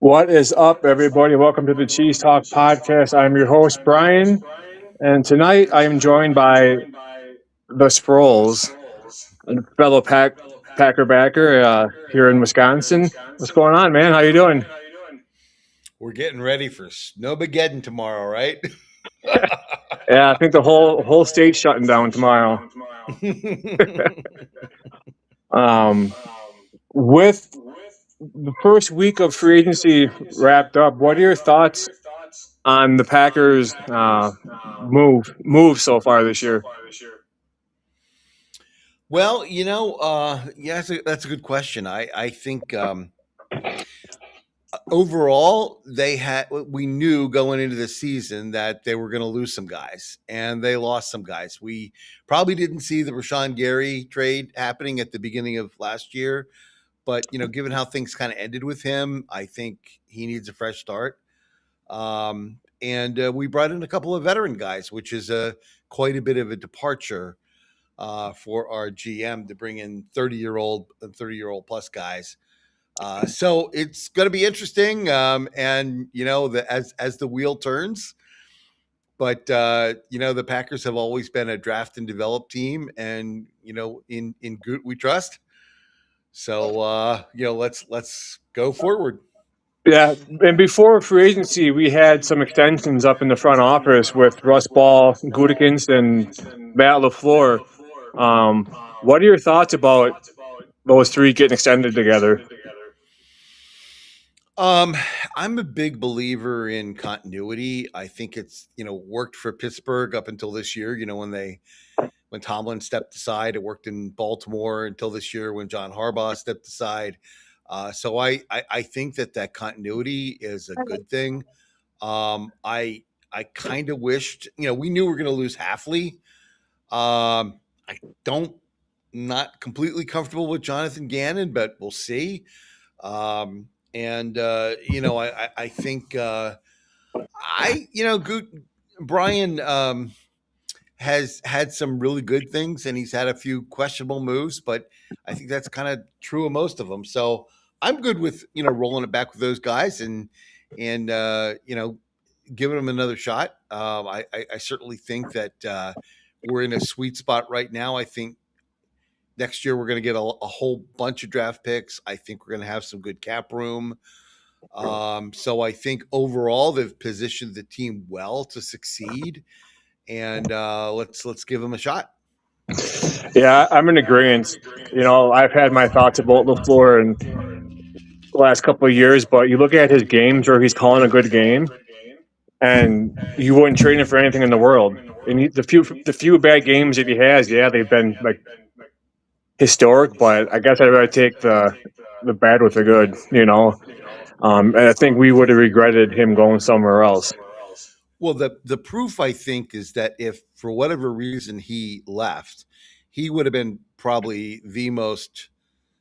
What is up, everybody? Welcome to the Cheese Talk podcast. I'm your host, Brian, and tonight I am joined by the Sproles, a fellow Packer backer here in Wisconsin. What's going on, man? How you doing? We're getting ready for Snowmageddon tomorrow, right? Yeah, I think the whole state's shutting down tomorrow. Um, with the first week of free agency wrapped up, what are your thoughts on the Packers' move so far this year? Well, yeah, that's a good question. I think overall we knew going into the season that they were going to lose some guys, and they lost some guys. We probably didn't see the Rashawn Gary trade happening at the beginning of last year, but given how things kind of ended with him, I think he needs a fresh start. And we brought in a couple of veteran guys, which is quite a bit of a departure for our GM to bring in 30-year-old and 30-year-old plus guys. So it's going to be interesting, and as the wheel turns. But the Packers have always been a draft and develop team, and in Goot we trust. So let's go forward. Yeah, and before free agency, we had some extensions up in the front office with Russ Ball, Gutekunst, and Matt LaFleur. What are your thoughts about those three getting extended together? Um, I'm a big believer in continuity. I think it's worked for Pittsburgh up until this year. When Tomlin stepped aside, it worked in Baltimore until this year when John Harbaugh stepped aside. So I think that continuity is a good thing. I kind of wished we knew we were going to lose Halfley. I don't not completely comfortable with Jonathan Gannon, but we'll see. And I think I Goot, Brian has had some really good things, and he's had a few questionable moves, but I think that's kind of true of most of them. So I'm good with rolling it back with those guys and giving them another shot. I certainly think that we're in a sweet spot right now. I think next year we're going to get a whole bunch of draft picks. I think we're going to have some good cap room. So I think overall they've positioned the team well to succeed, and let's give them a shot. Yeah, I'm in agreement. I've had my thoughts about LaFleur in the last couple of years, but you look at his games where he's calling a good game, and you wouldn't trade him for anything in the world. And the few bad games that he has, yeah, they've been like historic, but I guess I'd rather take the bad with the good. And I think we would have regretted him going somewhere else. Well, the proof I think is that if for whatever reason he left, he would have been probably the most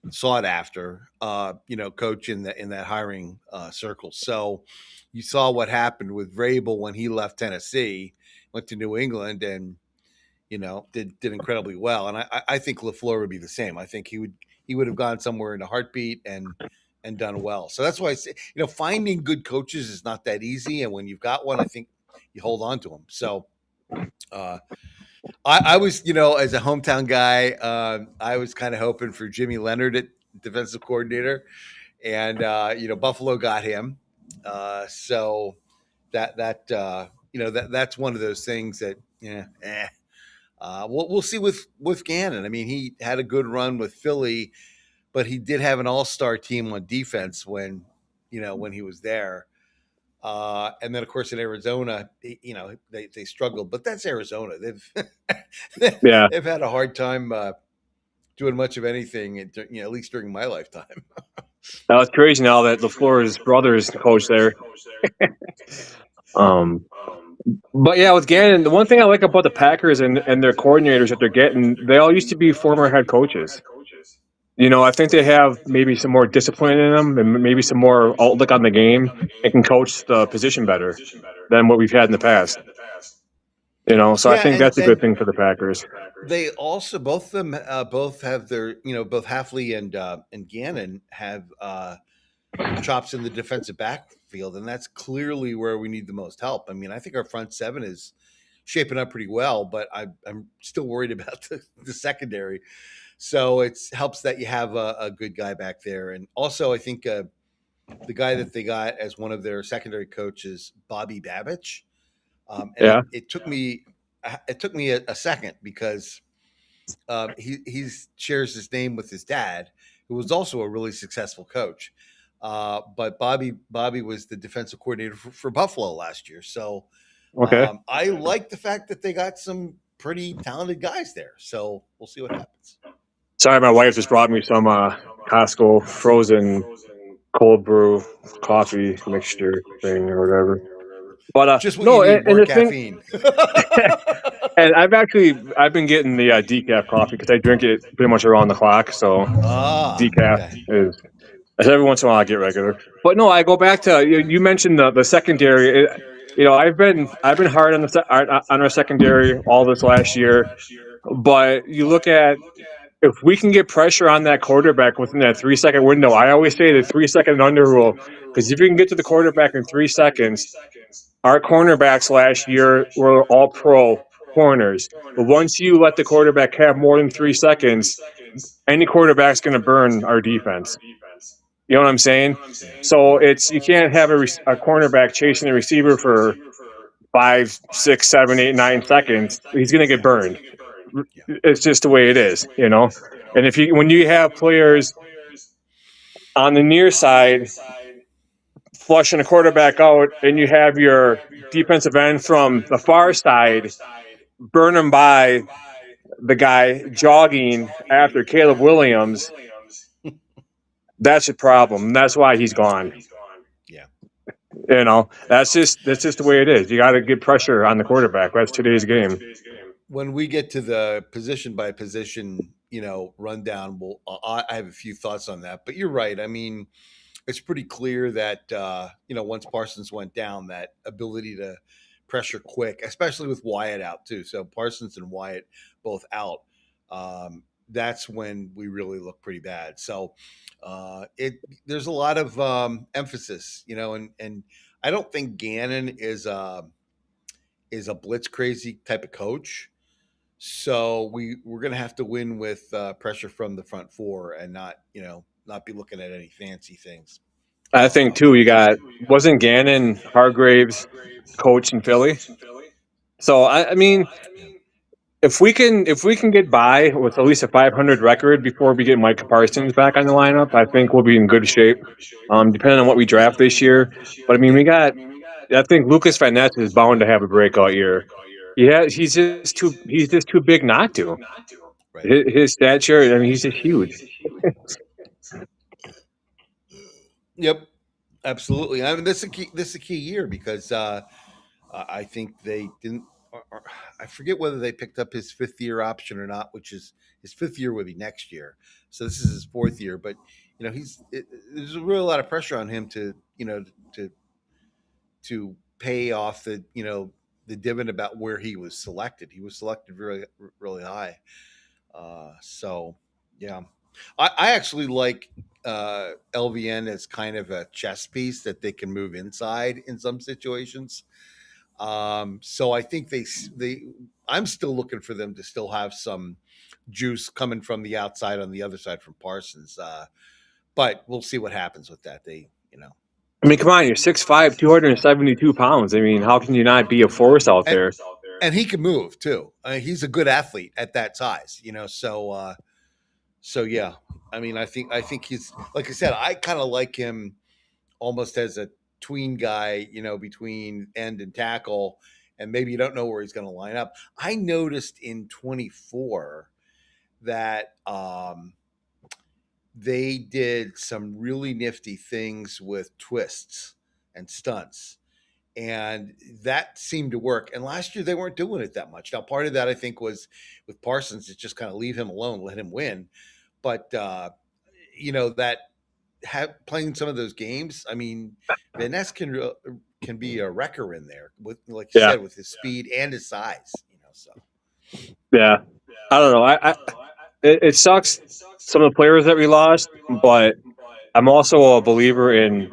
sought after, coach in that hiring circle. So you saw what happened with Vrabel when he left Tennessee, went to New England, and did incredibly well. And I think LaFleur would be the same. I think he would have gone somewhere in a heartbeat and done well. So that's why I say finding good coaches is not that easy. And when you've got one, I think you hold on to them. So uh, I was, as a hometown guy, I was kind of hoping for Jimmy Leonard at defensive coordinator, and Buffalo got him. So that's one of those things that we'll see with Gannon. I mean, he had a good run with Philly, but he did have an all-star team on defense when he was there. And then, of course, in Arizona, they struggled, but that's Arizona. Yeah, They've had a hard time doing much of anything, at least during my lifetime. now it's crazy now that LaFleur's brother is the coach there. Um, but yeah, with Gannon, the one thing I like about the Packers and their coordinators that they're getting, they all used to be former head coaches. I think they have maybe some more discipline in them and maybe some more outlook on the game and can coach the position better than what we've had in the past. So I Yeah, think that's a good thing for the Packers. they also both of them both have their both Halfley and Gannon have chops in the defensive backfield, and that's clearly where we need the most help. I mean, I think our front seven is shaping up pretty well, but I'm still worried about the secondary. So it helps that you have a good guy back there, and also I think the guy that they got as one of their secondary coaches, Bobby Babich, and Yeah. it took me a second because he shares his name with his dad, who was also a really successful coach. But Bobby was the defensive coordinator for Buffalo last year, so Okay. I like the fact that they got some pretty talented guys there. So we'll see what happens. Sorry, my wife just brought me some Costco frozen cold brew coffee mixture thing or whatever. But Just what you no, need, and more the thing, caffeine. and I've been getting the decaf coffee because I drink it pretty much around the clock. So decaf Okay. is every once in a while I get regular. But no, I go back to you mentioned the secondary. I've been hard on on our secondary all this last year, but you look at if we can get pressure on that quarterback within that 3 second window. I always say the 3 second under rule, because if you can get to the quarterback in 3 seconds, our cornerbacks last year were all pro corners. But once you let the quarterback have more than 3 seconds, any quarterback's going to burn our defense. You know what I'm saying? So it's you can't have a cornerback chasing the receiver for 5, 6, 7, 8, 9 seconds. He's going to get burned. Yeah. It's just the way it is, you know. And if you when you have players on the near side flushing a quarterback out, and you have your defensive end from the far side burn him by the guy jogging after Caleb Williams, that's a problem. That's why he's gone. Yeah. You know, that's just the way it is. You got to get pressure on the quarterback. That's today's game. When we get to the position by position, rundown, I have a few thoughts on that. But you're right. I mean, it's pretty clear that once Parsons went down, that ability to pressure quick, especially with Wyatt out too. So Parsons and Wyatt both out. That's when we really look pretty bad. So it there's a lot of emphasis, and I don't think Gannon is a blitz crazy type of coach. So we're going to have to win with pressure from the front four and not be looking at any fancy things. I think too. You got wasn't Gannon Hargraves coach in Philly? So I mean, if we can get by with at least a 500 record before we get Micah Parsons back on the lineup, I think we'll be in good shape. Depending on what we draft this year, but I mean, we got. I think Lucas Van Ness is bound to have a breakout year. Yeah, he's just too big not to. Right. His stature, I mean, he's just huge. Yep. Absolutely. I mean, this is a key year because I think they didn't. I forget whether they picked up his fifth year option or not, which is his fifth year would be next year. So this is his fourth year, but there's really a lot of pressure on him to to pay off the dividend about where he was selected. He was selected really really high. So yeah, I actually like LVN as kind of a chess piece that they can move inside in some situations. So I think they I'm still looking for them to still have some juice coming from the outside on the other side from Parsons. But we'll see what happens with that. I mean, come on, you're 6'5", 272 pounds. I mean, how can you not be a force out and, there? and he can move too. He's a good athlete at that size, so yeah. I mean, I think he's like I said. I kind of like him almost as a tween guy, between end and tackle, and maybe you don't know where he's going to line up. I noticed in 24 that they did some really nifty things with twists and stunts. And that seemed to work. And last year they weren't doing it that much. Now, part of that I think was with Parsons, it's just kind of leave him alone, let him win. But that playing some of those games. I mean, Van Ness can be a wrecker in there with, like you Yeah, said, with his speed and his size. So yeah. I don't know. It sucks some of the players that we lost, but I'm also a believer in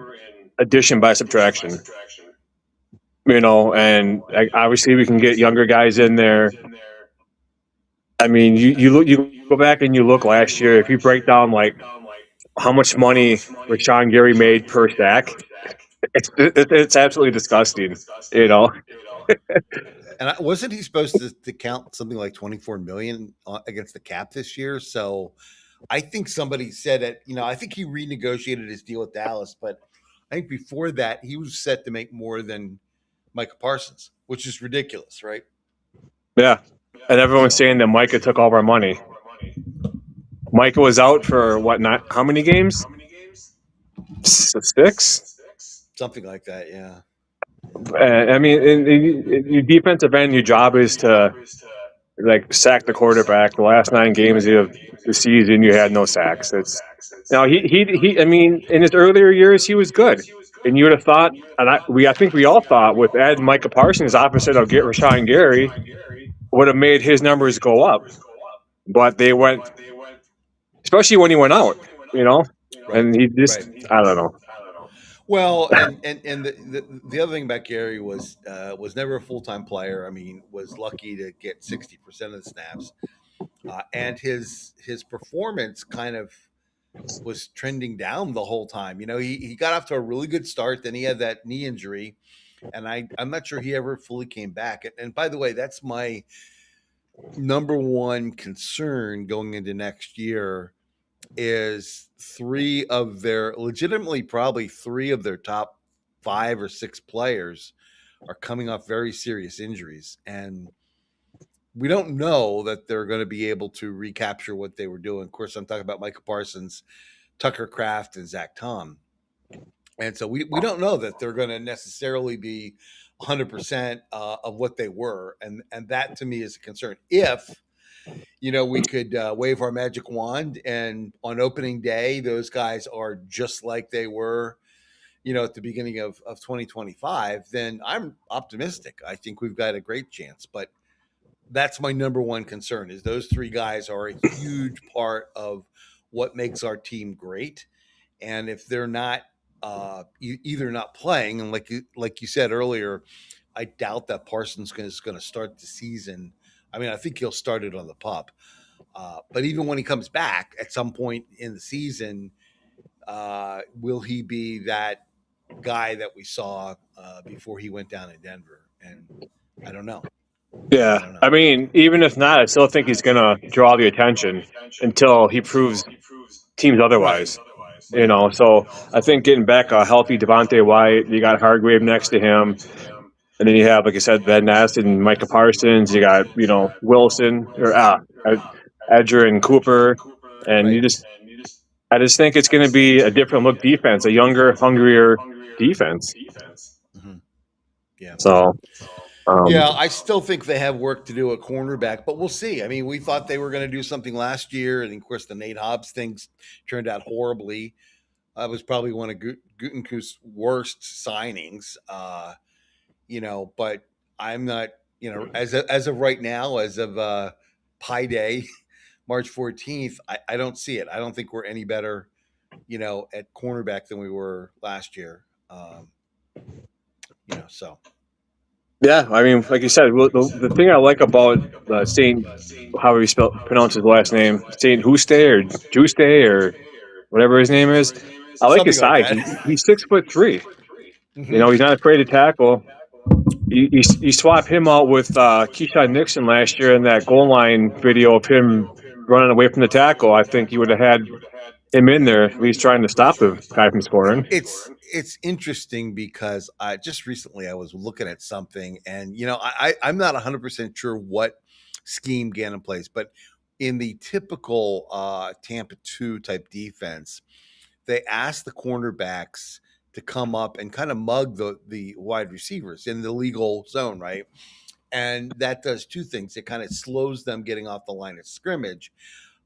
addition by subtraction. And obviously we can get younger guys in there. I mean, you go back and you look last year. If you break down like how much money Rashawn Gary made per sack, it's absolutely disgusting. You know, And wasn't he supposed to count something like 24 million against the cap this year? So I think somebody said it. I think he renegotiated his deal with Dallas, but I think before that he was set to make more than Micah Parsons, which is ridiculous, right? yeah. And everyone's So saying that Micah took all of our money. Micah was out for what? Not how many games? Six. something like that, yeah. I mean, your defensive end, your job is to like sack the quarterback. The last 9 games of the season, you had no sacks. It's now he. I mean, in his earlier years, he was good, and you would have thought, and I think we all thought with adding Micah Parsons, opposite of get Rashawn Gary, would have made his numbers go up. But they went, especially when he went out, you know, Right. and he just, Right. I don't know. Well, and the other thing about Gary was never a full time player. I mean, was lucky to get 60% of the snaps, and his performance kind of was trending down the whole time. He got off to a really good start, then he had that knee injury, and I'm not sure he ever fully came back. And by the way, that's my number one concern going into next year is probably three of their top 5 or 6 players are coming off very serious injuries. And we don't know that they're going to be able to recapture what they were doing. Of course, I'm talking about Michael Parsons, Tucker Kraft, and Zach Tom. And so we don't know that they're going to necessarily be 100% of what they were. And that to me is a concern. If we could wave our magic wand and on opening day, those guys are just like they were, at the beginning of 2025, then I'm optimistic. I think we've got a great chance. But that's my number one concern is those three guys are a huge part of what makes our team great. And if they're not either not playing, and like you said earlier, I doubt that Parsons is going to start the season. I mean, I think he'll start it on the pup. But even when he comes back at some point in the season, will he be that guy that we saw before he went down in Denver? And I don't know. I Yeah, don't know. I mean, even if not, I still think he's gonna draw the attention until he proves teams Right. otherwise. Right. So I think getting back a healthy Devontae White, you got Hargrave next to him, and then you have, like I said, Ben Ness and Micah Parsons. You got Wilson or Edger and Cooper, and Right. I just think it's going to be a different look defense, a younger, hungrier defense. Mm-hmm. Yeah. So um, Yeah, I still think they have work to do at cornerback, but we'll see. I mean, we thought they were going to do something last year, and of course, the Nate Hobbs things turned out horribly. That was probably one of Gutenku's worst signings. But I'm not, as of right now, as of Pi Day, March 14th, I don't see it. I don't think we're any better, at cornerback than we were last year. So yeah, I mean, like you said, the thing I like about Saint, how he pronounce his last name, Saint Juste or Juste or whatever his name is, I like his something like size. that. He's 6'3". Hmm. He's not afraid to tackle. You swap him out with Keyshawn Nixon last year in that goal line video of him running away from the tackle. I think you would have had him in there at least trying to stop the guy from scoring. It's interesting because I just recently I was looking at something, and I'm not 100% sure what scheme Gannon plays, but in the typical Tampa 2 type defense, they ask the cornerbacks to come up and kind of mug the wide receivers in the legal zone, right? And that does two things. It kind of slows them getting off the line of scrimmage.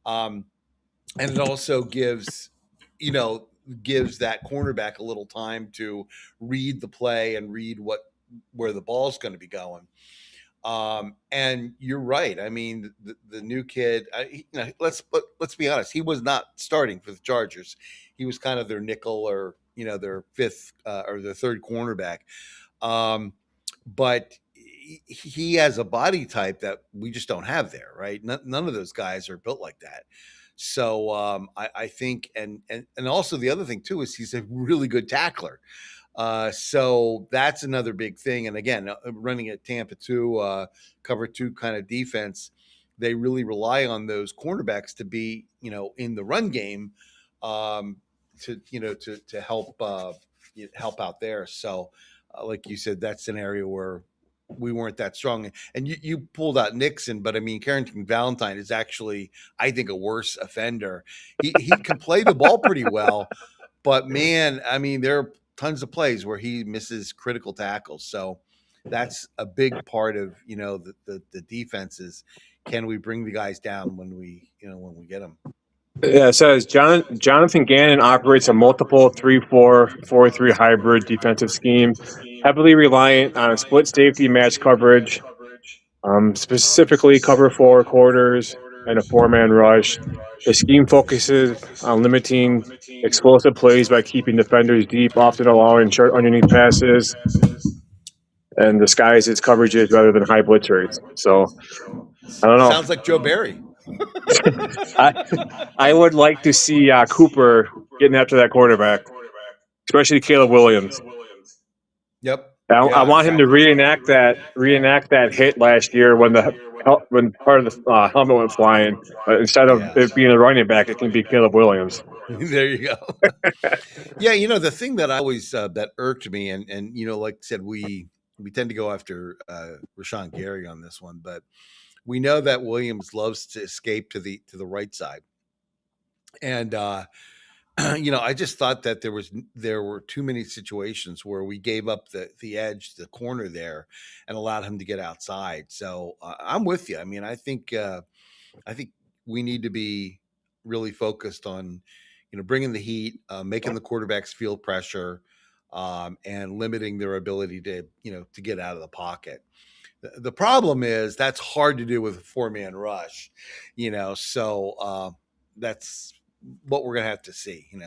Um, and it also you know gives that cornerback a little time to read the play and read where the ball's going to be going. And you're right. I mean, the new kid. Let's be honest. He was not starting for the Chargers. He was kind of their nickel or their fifth or their third cornerback. Um, but he has a body type that we just don't have there, right? None of those guys are built like that. So I think, and also the other thing too is he's a really good tackler. So that's another big thing. And again, running at Tampa 2, cover 2 kind of defense, they really rely on those cornerbacks to be, in the run game, to help out there. So, like you said, that's an area where we weren't that strong. And you pulled out Nixon, but I mean, Carrington Valentine is actually, I think, a worse offender. He can play the ball pretty well, but man, I mean, there are tons of plays where he misses critical tackles. So that's a big part of the defense is, can we bring the guys down when we get them? Yeah, it says Jonathan Gannon operates a multiple 3-4-4-3 hybrid defensive scheme, heavily reliant on a split safety match coverage, specifically cover four quarters and a four-man rush. The scheme focuses on limiting explosive plays by keeping defenders deep, often allowing short underneath passes, and disguises coverages rather than high blitz rates. So I don't know. Sounds like Joe Barry. I I would like to see Cooper getting after that quarterback, especially Caleb Williams. Yep. I Yeah, want him to exactly. reenact that hit last year when part of the helmet went flying. But instead of Yeah. it being a running back, it can be Caleb Williams. There you go. Yeah, the thing that I always that irked me, and like I said, we tend to go after Rashawn Gary on this one, but we know that Williams loves to escape to the right side, and I just thought that there were too many situations where we gave up the edge, the corner there, and allowed him to get outside. So I'm with you. I mean, I think we need to be really focused on, bringing the heat, making the quarterbacks feel pressure, and limiting their ability to get out of the pocket. The problem is that's hard to do with a 4-man rush, So that's what we're gonna have to see, And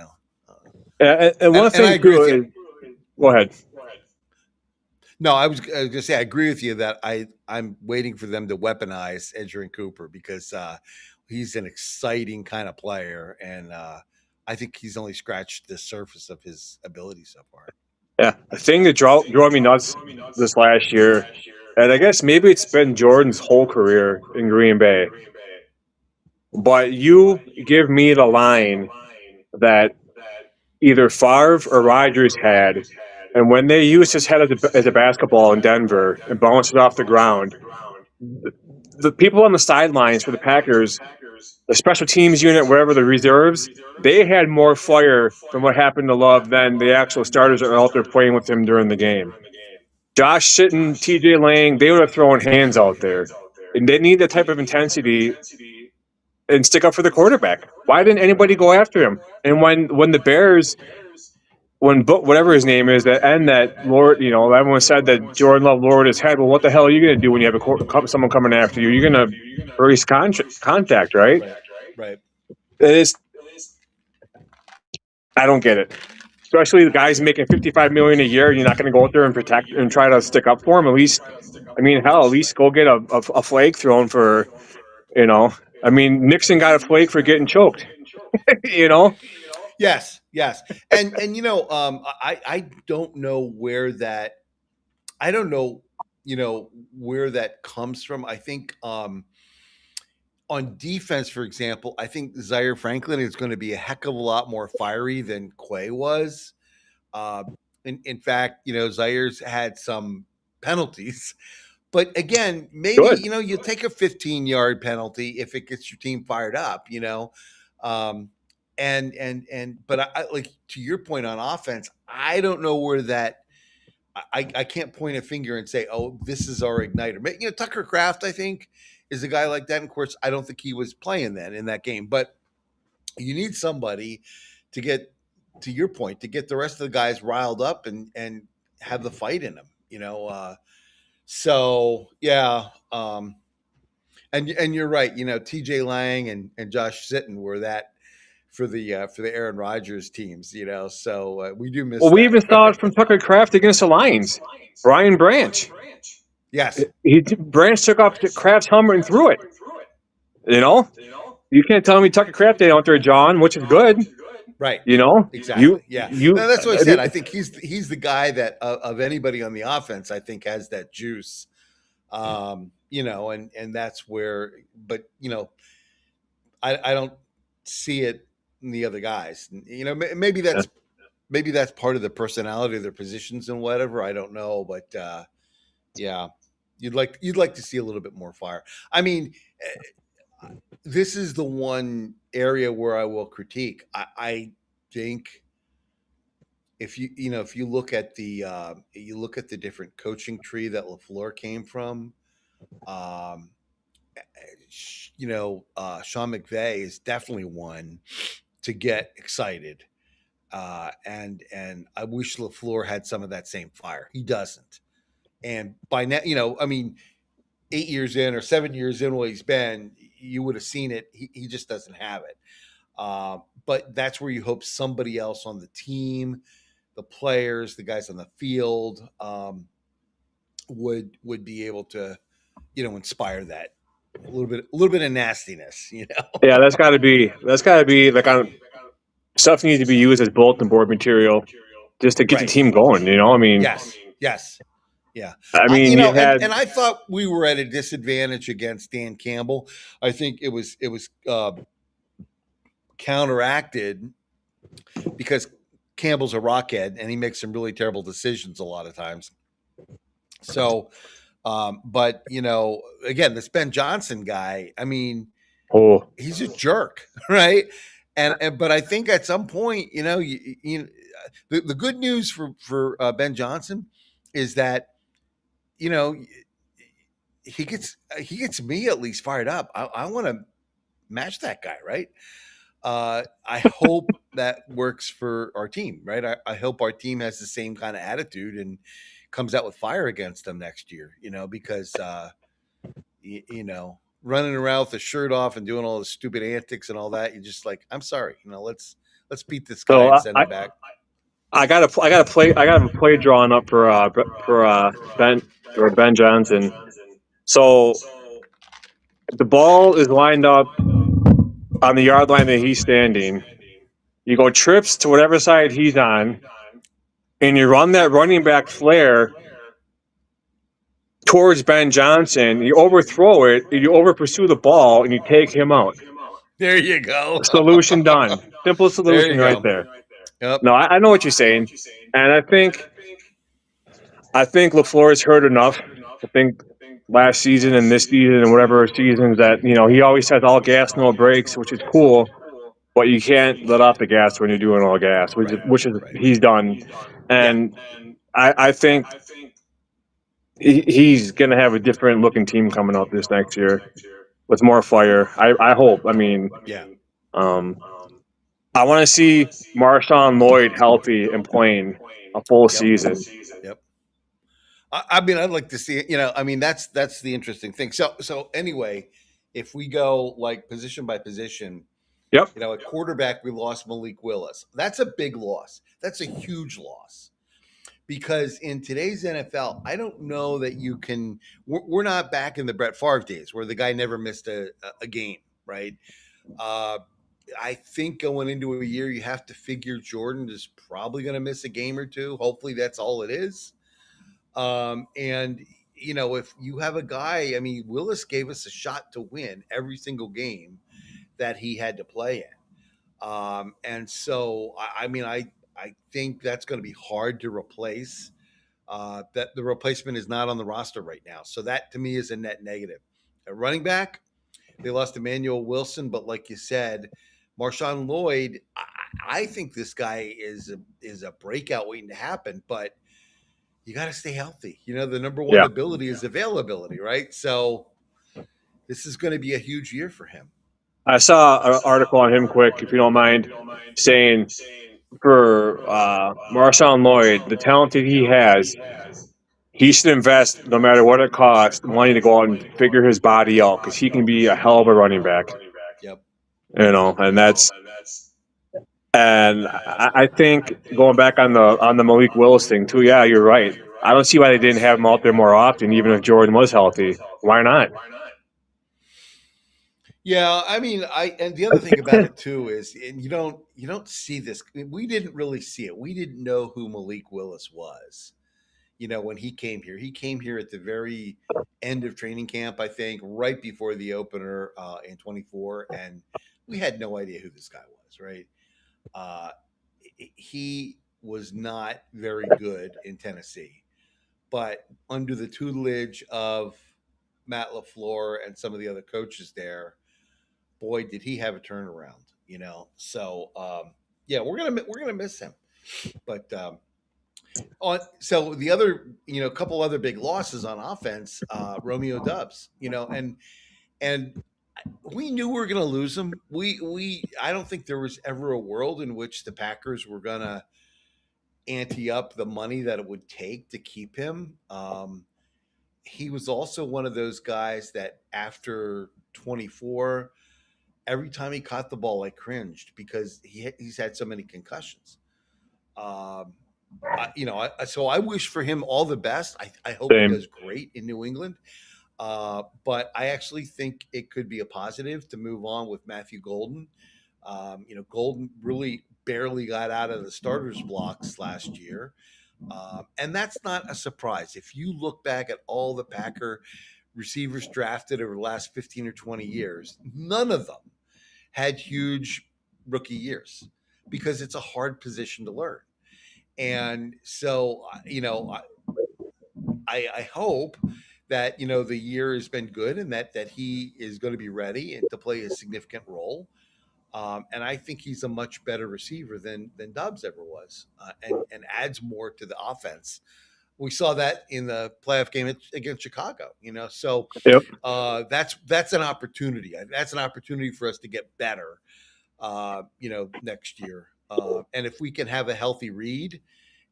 And one and I thing agree too with you. is, go ahead. No, I was gonna say I agree with you that I'm waiting for them to weaponize Edgerrin Cooper because he's an exciting kind of player, and I think he's only scratched the surface of his ability so far. Yeah, the thing that drove me nuts this last year, and I guess maybe it's been Jordan's whole career in Green Bay, but you give me the line that either Favre or Rodgers had, and when they used his head as a basketball in Denver and bounced it off the ground, the people on the sidelines for the Packers, the special teams unit, wherever the reserves, they had more fire from what happened to Love than the actual starters that are out there playing with him during the game. Josh Sitton, TJ Lang, they would have thrown hands out there. And they need that type of intensity and stick up for the quarterback. Why didn't anybody go after him? And when the Bears, whatever his name is, that end that Lord, everyone said that Jordan Love lowered his head. Well, what the hell are you going to do when you have someone coming after you? You're going to brace contact, right? Right. Right. It is. I don't get it. Especially the guys making $55 million a year. You're not going to go out there and protect and try to stick up for him. At least, I mean, hell, at least go get a flag thrown for, you know. I mean, Nixon got a flag for getting choked. you know. Yes. Yes. And I don't know where that I don't know where that comes from. I think on defense, for example, I think Zaire Franklin is going to be a heck of a lot more fiery than Quay was. Uh, in fact, Zaire's had some penalties, but again, maybe Good. you take a 15-yard penalty if it gets your team fired up. Um, but like to your point on offense, I don't know where that. I can't point a finger and say, oh, this is our igniter. But, Tucker Kraft, I think, is a guy like that. And of course, I don't think he was playing then in that game. But you need somebody to get, to your point, to get the rest of the guys riled up and have the fight in them. So yeah, and you're right. You know, T.J. Lang and Josh Sitton were that for the Aaron Rodgers teams. You know, so we do Well, miss we that. even saw it from Tucker Kraft against the Lions. Brian Branch. Yes, Branch took off Kraft's helmet and threw it. You know, you can't tell me Tucker Kraft did out there, John, which is good. right. You know, Exactly. Yeah. you. No, that's what I said. I think he's the guy that of anybody on the offense, I think has that juice. You know, and that's where, but you know, I don't see it in the other guys. You know, maybe that's part of the personality of their positions and whatever. I don't know, but yeah, you'd like to see a little bit more fire. I mean, this is the one area where I will critique. I think if you look at the different coaching tree that LaFleur came from, um, Sean McVay is definitely one to get excited. And I wish LaFleur had some of that same fire. He doesn't. And by now, I mean, 8 years in or 7 years in what he's been, you would have seen it. He just doesn't have it. But that's where you hope somebody else on the team, the players, the guys on the field, would be able to, inspire that a little bit of nastiness. Yeah, that's got to be like on stuff needs to be used as bulletin board material just to get the Right. team going. You know, I mean, Yes. Yeah. I mean, you had And I thought we were at a disadvantage against Dan Campbell. I think it was counteracted because Campbell's a rockhead and he makes some really terrible decisions a lot of times. So, but again, this Ben Johnson guy, I mean, he's a jerk, right? And but I think at some point, the good news for Ben Johnson is that he gets me at least fired up. I want to match that guy, right? I hope that works for our team, right? I hope our team has the same kind of attitude and comes out with fire against them next year, because running around with the shirt off and doing all the stupid antics and all that, you're just like, I'm sorry, let's beat this guy so and send him back. I got a play drawn up for Ben Johnson. So the ball is lined up on the yard line that he's standing. You go trips to whatever side he's on, and you run that running back flare towards Ben Johnson. You overthrow it, you over pursue the ball, and you take him out. There you go. Solution done. Simple solution There you right go. there. Yep. No, I know what you're saying, and I think LaFleur has heard enough. I think last season and this season and whatever seasons that he always says all gas, no brakes, which is cool. But you can't let off the gas when you're doing all gas, which is he's done, and I think he's going to have a different looking team coming out this next year with more fire. I hope. I mean, I want to see Marshawn Lloyd healthy and playing a full season. Yep. I mean, I'd like to see it. I mean, that's the interesting thing. So anyway, if we go like position by position, yep. At quarterback we lost Malik Willis. That's a big loss. That's a huge loss. Because in today's NFL, I don't know that you can. We're not back in the Brett Favre days where the guy never missed a game, right? I think going into a year, you have to figure Jordan is probably going to miss a game or two. Hopefully, that's all it is. And if you have a guy, I mean, Willis gave us a shot to win every single game that he had to play in. And so, I mean, I think that's going to be hard to replace. That the replacement is not on the roster right now. So that to me is a net negative. At running back, they lost Emmanuel Wilson, but like you said, Marshawn Lloyd, I think this guy is a breakout waiting to happen, but you got to stay healthy. The number one ability is availability, right? So this is going to be a huge year for him. I saw an article on him quick, if you don't mind, saying for Marshawn Lloyd, the talent that he has, he should invest, no matter what it costs, money to go out and figure his body out because he can be a hell of a running back. Yep. And that's and I think going back on the Malik Willis thing too. Yeah, you're right. I don't see why they didn't have him out there more often, even if Jordan was healthy. Why not? Yeah, I mean, I and the other thing about it too is, and you don't see this. We didn't really see it. We didn't know who Malik Willis was. When he came here at the very end of training camp, I think, right before the opener in 24, and we had no idea who this guy was. Right? Uh, he was not very good in Tennessee, but under the tutelage of Matt LaFleur and some of the other coaches there, boy, did he have a turnaround. So yeah, we're gonna miss him. But so the other, couple other big losses on offense, Romeo Dubs, and we knew we were going to lose him. I don't think there was ever a world in which the Packers were going to ante up the money that it would take to keep him. He was also one of those guys that after 24, every time he caught the ball, I cringed because he's had so many concussions. Um, so I wish for him all the best. I hope he Same. does great in New England. But I actually think it could be a positive to move on with Matthew Golden. Golden really barely got out of the starters blocks last year. And that's not a surprise. If you look back at all the Packer receivers drafted over the last 15 or 20 years, none of them had huge rookie years because it's a hard position to learn. And so, I hope that the year has been good and that he is going to be ready and to play a significant role. And I think he's a much better receiver than Dobbs ever was, and adds more to the offense. We saw that in the playoff game against Chicago. So Yep. that's an opportunity. That's an opportunity for us to get better. Next year, and if we can have a healthy Reed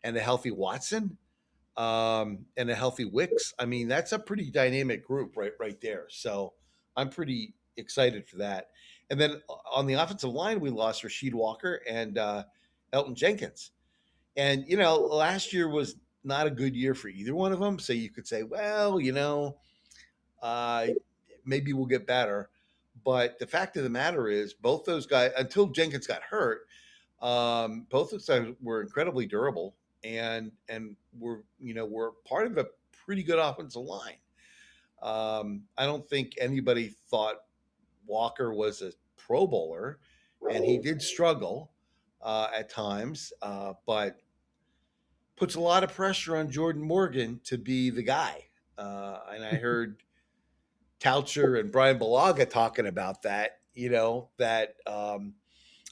and a healthy Watson, and a healthy Wicks, I mean, that's a pretty dynamic group right there. So I'm pretty excited for that. And then on the offensive line, we lost Rasheed Walker and Elton Jenkins. And last year was not a good year for either one of them. So you could say, well, uh, maybe we'll get better. But the fact of the matter is, both those guys, until Jenkins got hurt, both of them were incredibly durable and were part of a pretty good offensive line. I don't think anybody thought Walker was a Pro Bowler, and he did struggle at times, but puts a lot of pressure on Jordan Morgan to be the guy. And I heard Toucher and Brian Balaga talking about that. And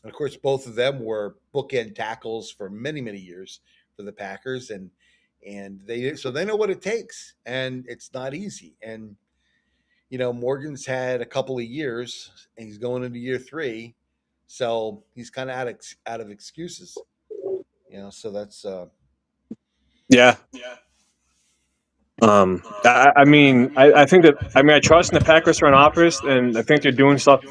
of course, both of them were bookend tackles for many, many years for the Packers, and they know what it takes, and it's not easy. And Morgan's had a couple of years, and he's going into year three, so he's kind of out of excuses. So that's Yeah. I think that I trust in the Packers front office, and I think they're doing stuff.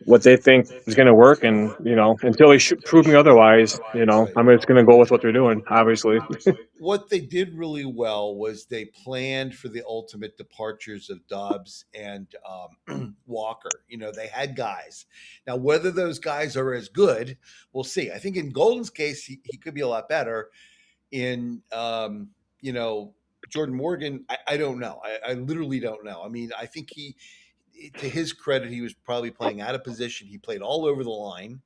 What they think is going to work, and until they prove me otherwise, right. I'm just going to go with what they're doing. Obviously. What they did really well was they planned for the ultimate departures of Dobbs and Walker. They had guys. Now, whether those guys are as good, we'll see. I think in Golden's case, he could be a lot better. In Jordan Morgan, I don't know. I literally don't know. I mean, I think to his credit, he was probably playing out of position. He played all over the line.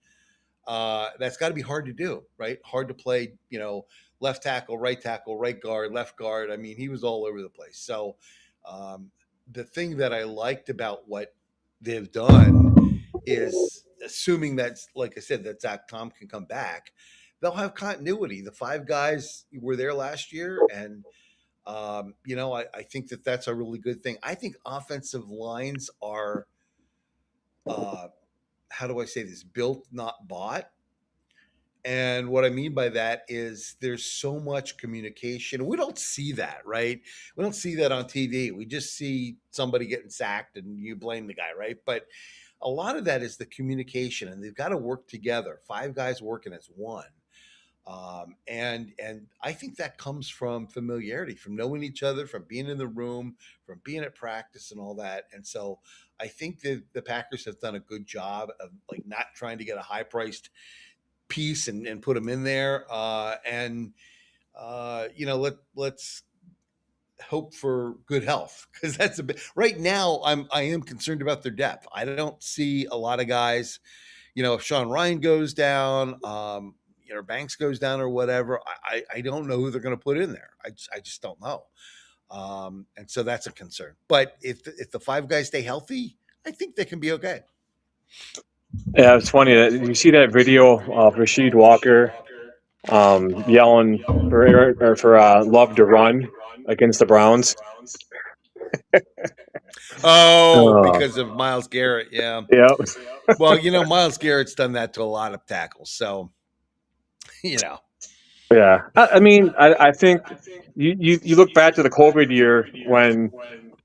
That's got to be hard to do, right? Hard to play, left tackle, right guard, left guard. I mean, he was all over the place. So the thing that I liked about what they've done is, assuming that's, like I said, that Zach Tom can come back, they'll have continuity. The five guys were there last year, and I think that's a really good thing. I think offensive lines are, how do I say this, built, not bought. And what I mean by that is there's so much communication. We don't see that, right? We don't see that on TV. We just see somebody getting sacked and you blame the guy, right? But a lot of that is the communication, and they've got to work together. Five guys working as one. And I think that comes from familiarity, from knowing each other, from being in the room, from being at practice, and all that. And so I think that the Packers have done a good job of like not trying to get a high priced piece and put them in there. Let's hope for good health because that's a bit right now. I am concerned about their depth. I don't see a lot of guys. If Sean Ryan goes down, Banks goes down or whatever, I don't know who they're going to put in there. I just don't know. And so that's a concern. But if the five guys stay healthy, I think they can be okay. Yeah, it's funny that you see that video of Rasheed Walker yelling for Love to run against the Browns. Oh, because of Myles Garrett. Yeah. Yep. Well, Myles Garrett's done that to a lot of tackles. So, Yeah. I mean, I think you look back to the COVID year when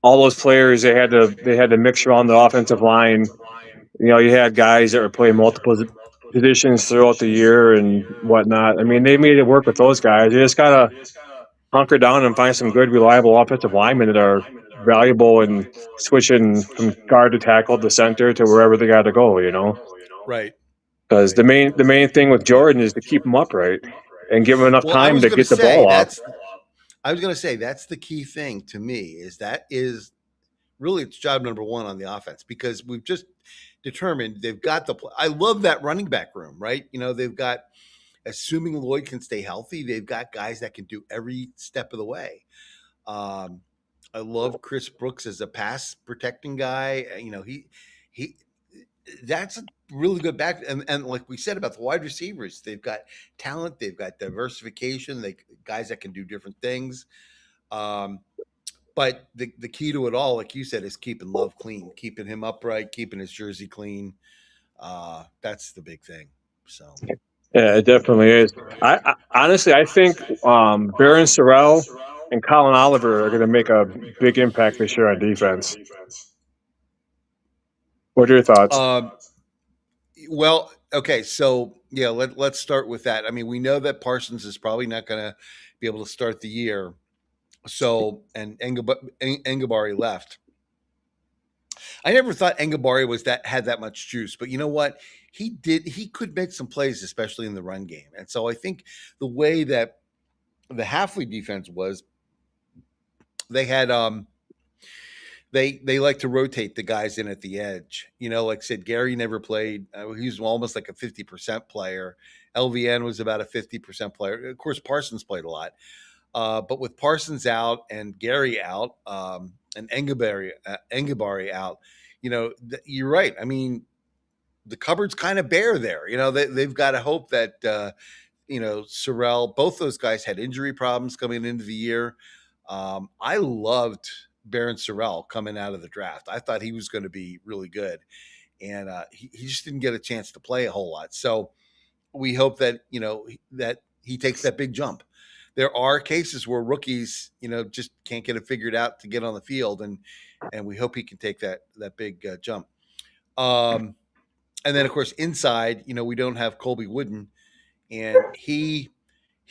all those players they had to mix around the offensive line. You had guys that were playing multiple positions throughout the year and whatnot. I mean, they made it work with those guys. You just gotta hunker down and find some good, reliable offensive linemen that are valuable and switching from guard to tackle to center to wherever they got to go. Right. Because the main thing with Jordan is to keep him upright and give him enough Well, I time was to going to get the say ball off. that's the key thing to me is really it's job number one on the offense because we've just determined they've got I love that running back room, right? They've got, assuming Lloyd can stay healthy, they've got guys that can do every step of the way. Um, I love Chris Brooks as a pass protecting guy. He that's a really good back. And like we said about the wide receivers, they've got talent, they've got diversification, they guys that can do different things. Um, but the key to it all, like you said, is keeping Love clean, keeping him upright, keeping his jersey clean. That's the big thing. So Yeah, it definitely is. I honestly, I think Baron Sorrell and Colin Oliver are going to make a big impact this year on defense. What are your thoughts? um, well, okay, so yeah, let's start with that. I mean, we know that Parsons is probably not going to be able to start the year. So, and Engabari left. I never thought Engabari had that much juice, but you know what? He could make some plays, especially in the run game. And so I think the way that the Halfley defense was, they had they like to rotate the guys in at the edge. Like I said, Gary never played. He was almost like a 50% player. LVN was about a 50% player. Of course, Parsons played a lot. But with Parsons out and Gary out, and Engabari out, you're right. I mean, the cupboard's kind of bare there. They've got to hope that Sorrell, both those guys had injury problems coming into the year. I loved Baron Sorrell coming out of the draft. I thought he was going to be really good, and he just didn't get a chance to play a whole lot. So we hope that that he takes that big jump. There are cases where rookies, just can't get it figured out to get on the field, and we hope he can take that big jump. And then of course inside, we don't have Colby Wooden, and he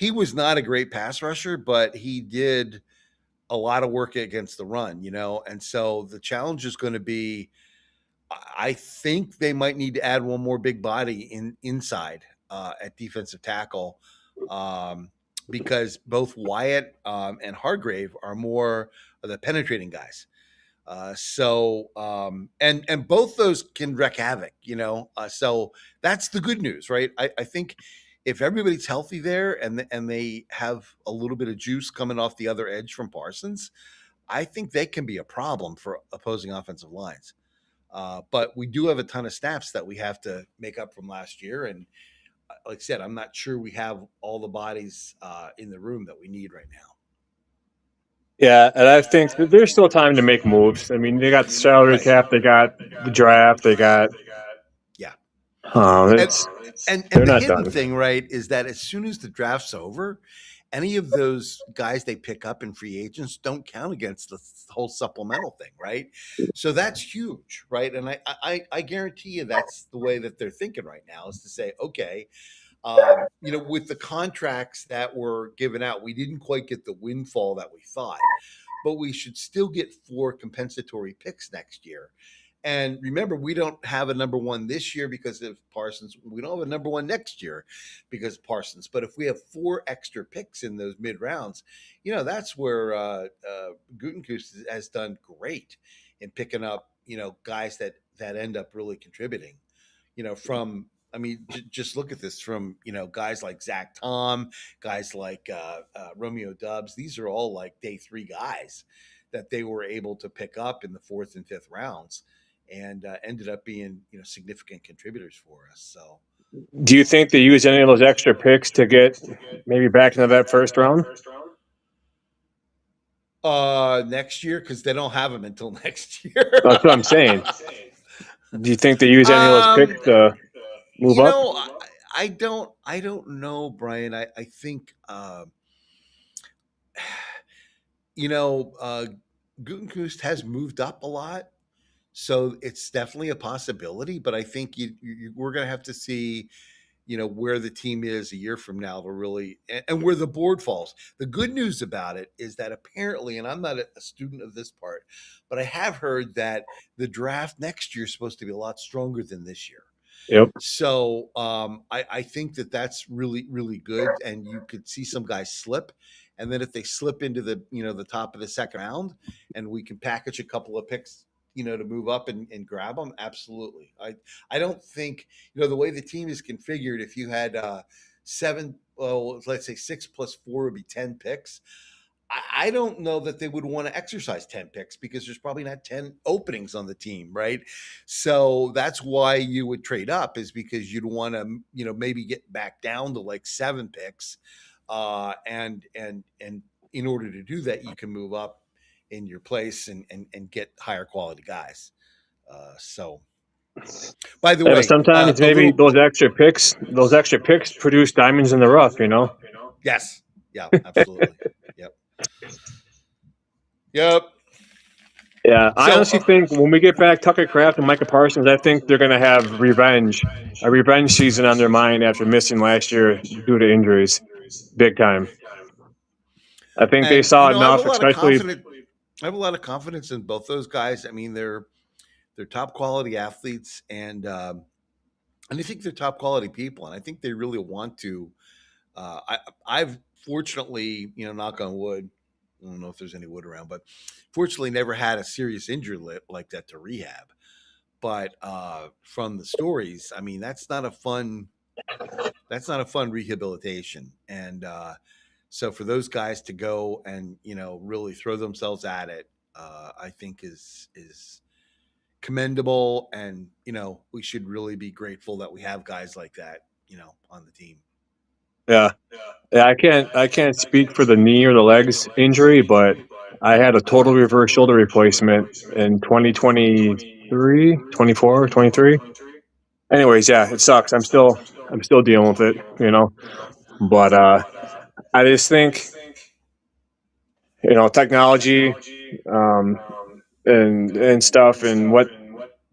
was not a great pass rusher, but he did a lot of work against the run, and so the challenge is going to be, I think they might need to add one more big body inside at defensive tackle, because both Wyatt and Hargrave are more of the penetrating guys. And both those can wreak havoc, so that's the good news, right? I think if everybody's healthy there and they have a little bit of juice coming off the other edge from Parsons, I think they can be a problem for opposing offensive lines. But we do have a ton of snaps that we have to make up from last year. And like I said, I'm not sure we have all the bodies in the room that we need right now. Yeah, and I think there's still time to make moves. I mean, they got the salary Right. cap, they got the draft, they got Yeah. And It's and they're the not hidden done. thing, right, is that as soon as the draft's over, any of those guys they pick up in free agents don't count against the whole supplemental thing, right? So that's huge, right? And I guarantee you that's the way that they're thinking right now is to say, okay, with the contracts that were given out, we didn't quite get the windfall that we thought, but we should still get 4 compensatory picks next year. And remember, we don't have a number one this year because of Parsons. We don't have a number one next year because of Parsons. But if we have 4 extra picks in those mid rounds, that's where Gutekunst has done great in picking up, guys that end up really contributing. From I mean, just look at this from guys like Zach Tom, guys like Romeo Dubs. These are all like day 3 guys that they were able to pick up in the 4th and 5th rounds, and ended up being significant contributors for us. So Do you think they use any of those extra picks to get maybe back into that first round? next year, because they don't have them until next year. That's what I'm saying. Do you think they use any of those picks um, to move you up? know, I don't know, Brian. I think you know, uh, Gutenkust has moved up a lot, so it's definitely a possibility. But I think we're going to have to see, where the team is a year from now to really, and where the board falls. The good news about it is that apparently, and I'm not a student of this part, but I have heard that the draft next year is supposed to be a lot stronger than this year. Yep. So I think that that's really, really good. And you could see some guys slip. And then if they slip into the top of the second round and we can package a couple of picks, to move up and grab them, absolutely. I don't think, the way the team is configured, if you had 7, well, let's say 6 plus 4 would be 10 picks. I don't know that they would want to exercise 10 picks because there's probably not 10 openings on the team, right? So that's why you would trade up, is because you'd want to, maybe get back down to like 7 picks. And in order to do that, you can move up in your place and get higher quality guys. So by the Yeah, but way, sometimes a maybe little those extra picks produce diamonds in the rough. yes. Yeah, absolutely. Yep. Yep. Yeah, I So honestly think when we get back Tucker Kraft and Micah Parsons, I think they're going to have a revenge season on their mind after missing last year due to injuries, big time. I think they and saw I have a enough, lot of especially. confidence. I have a lot of confidence in both those guys. I mean, they're top quality athletes, and I think they're top quality people, and I think they really want to. I've fortunately, knock on wood. I don't know if there's any wood around, but fortunately, never had a serious injury like that to rehab. But from the stories, I mean, that's not a fun. That's not a fun rehabilitation, and so for those guys to go and really throw themselves at it, I think is commendable, and we should really be grateful that we have guys like that, on the team. Yeah, yeah. I can't speak for the knee or the legs injury, but I had a total reverse shoulder replacement in 2023, 24, 23. Anyways, yeah, it sucks. I'm still dealing with it. But I just think technology, um, and stuff, and what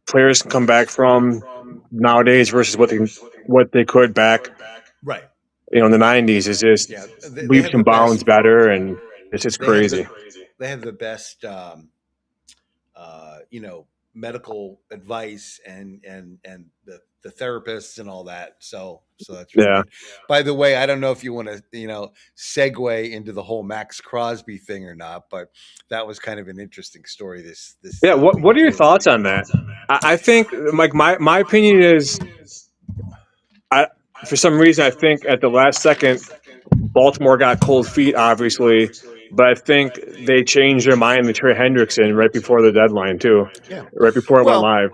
players can come back from nowadays versus what they could back Right. in the '90s is just Yeah, they leaps have the and bounds best. better, and it's just They have crazy. the they have the best medical advice and the therapists and all that. So that's really Yeah, good. By the way, I don't know if you want to segue into the whole Max Crosby thing or not, but that was kind of an interesting story this yeah. What week what are your too. thoughts on that? I think like my opinion is, I for some reason I think at the last second Baltimore got cold feet, obviously, but I think they changed their mind to Trey Hendrickson right before the deadline too, Yeah. right before it went Well, live.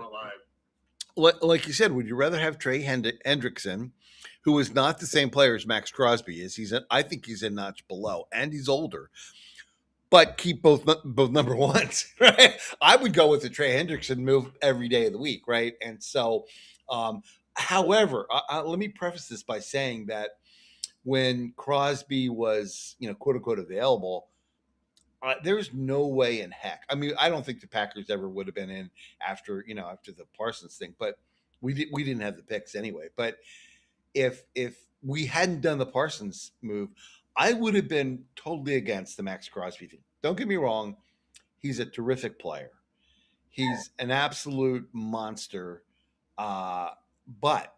like you said, would you rather have Trey Hendrickson, who is not the same player as Max Crosby is? I think he's a notch below, and he's older. But keep both number ones, right? I would go with the Trey Hendrickson move every day of the week, right? And so, um, However, let me preface this by saying that when Crosby was, quote unquote, available, there's no way in heck. I mean, I don't think the Packers ever would have been in after the Parsons thing, but we didn't have the picks anyway. But if we hadn't done the Parsons move, I would have been totally against the Max Crosby thing. Don't get me wrong, he's a terrific player. He's an absolute monster. But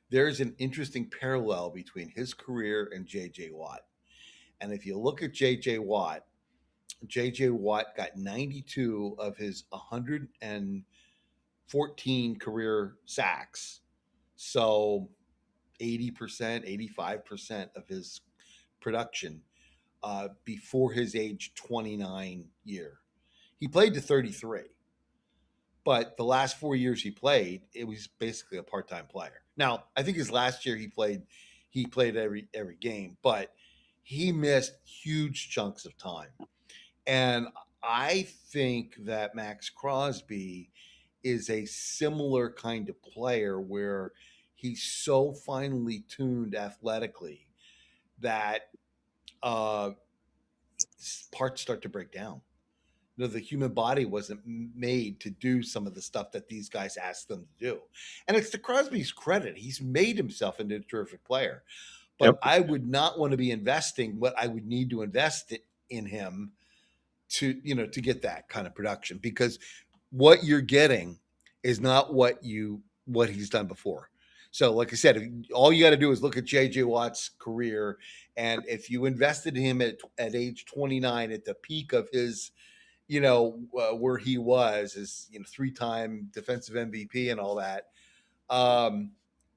there's an interesting parallel between his career and JJ Watt. And if you look at JJ Watt got 92 of his 114 career sacks. So 80%, 85% of his production before his age 29 year. He played to 33, but the last 4 years he played, it was basically a part-time player. Now, I think his last year he played every game, but he missed huge chunks of time. And I think that Max Crosby is a similar kind of player where he's so finely tuned athletically that uh, parts start to break down. The human body wasn't made to do some of the stuff that these guys ask them to do. And it's to Crosby's credit. He's made himself into a terrific player. Yep. But I would not want to be investing what I would need to invest in him to get that kind of production, because what you're getting is not what he's done before. So, like I said, all you got to do is look at JJ Watt's career, and if you invested in him at age 29, at the peak of his, where he was as 3-time defensive MVP and all that,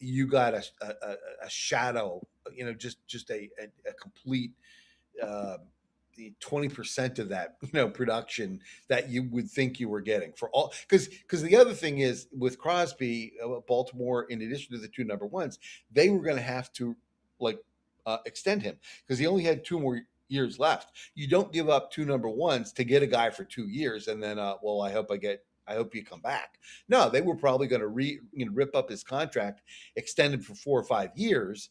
you got a shadow, just a complete uh, 20% of that production that you would think you were getting for all, because the other thing is with Crosby, Baltimore, in addition to the two number ones, they were going to have to like extend him because he only had 2 more years left. You don't give up two number ones to get a guy for 2 years and then well, I hope you come back. No, they were probably going to rip up his contract, extend him for 4 or 5 years.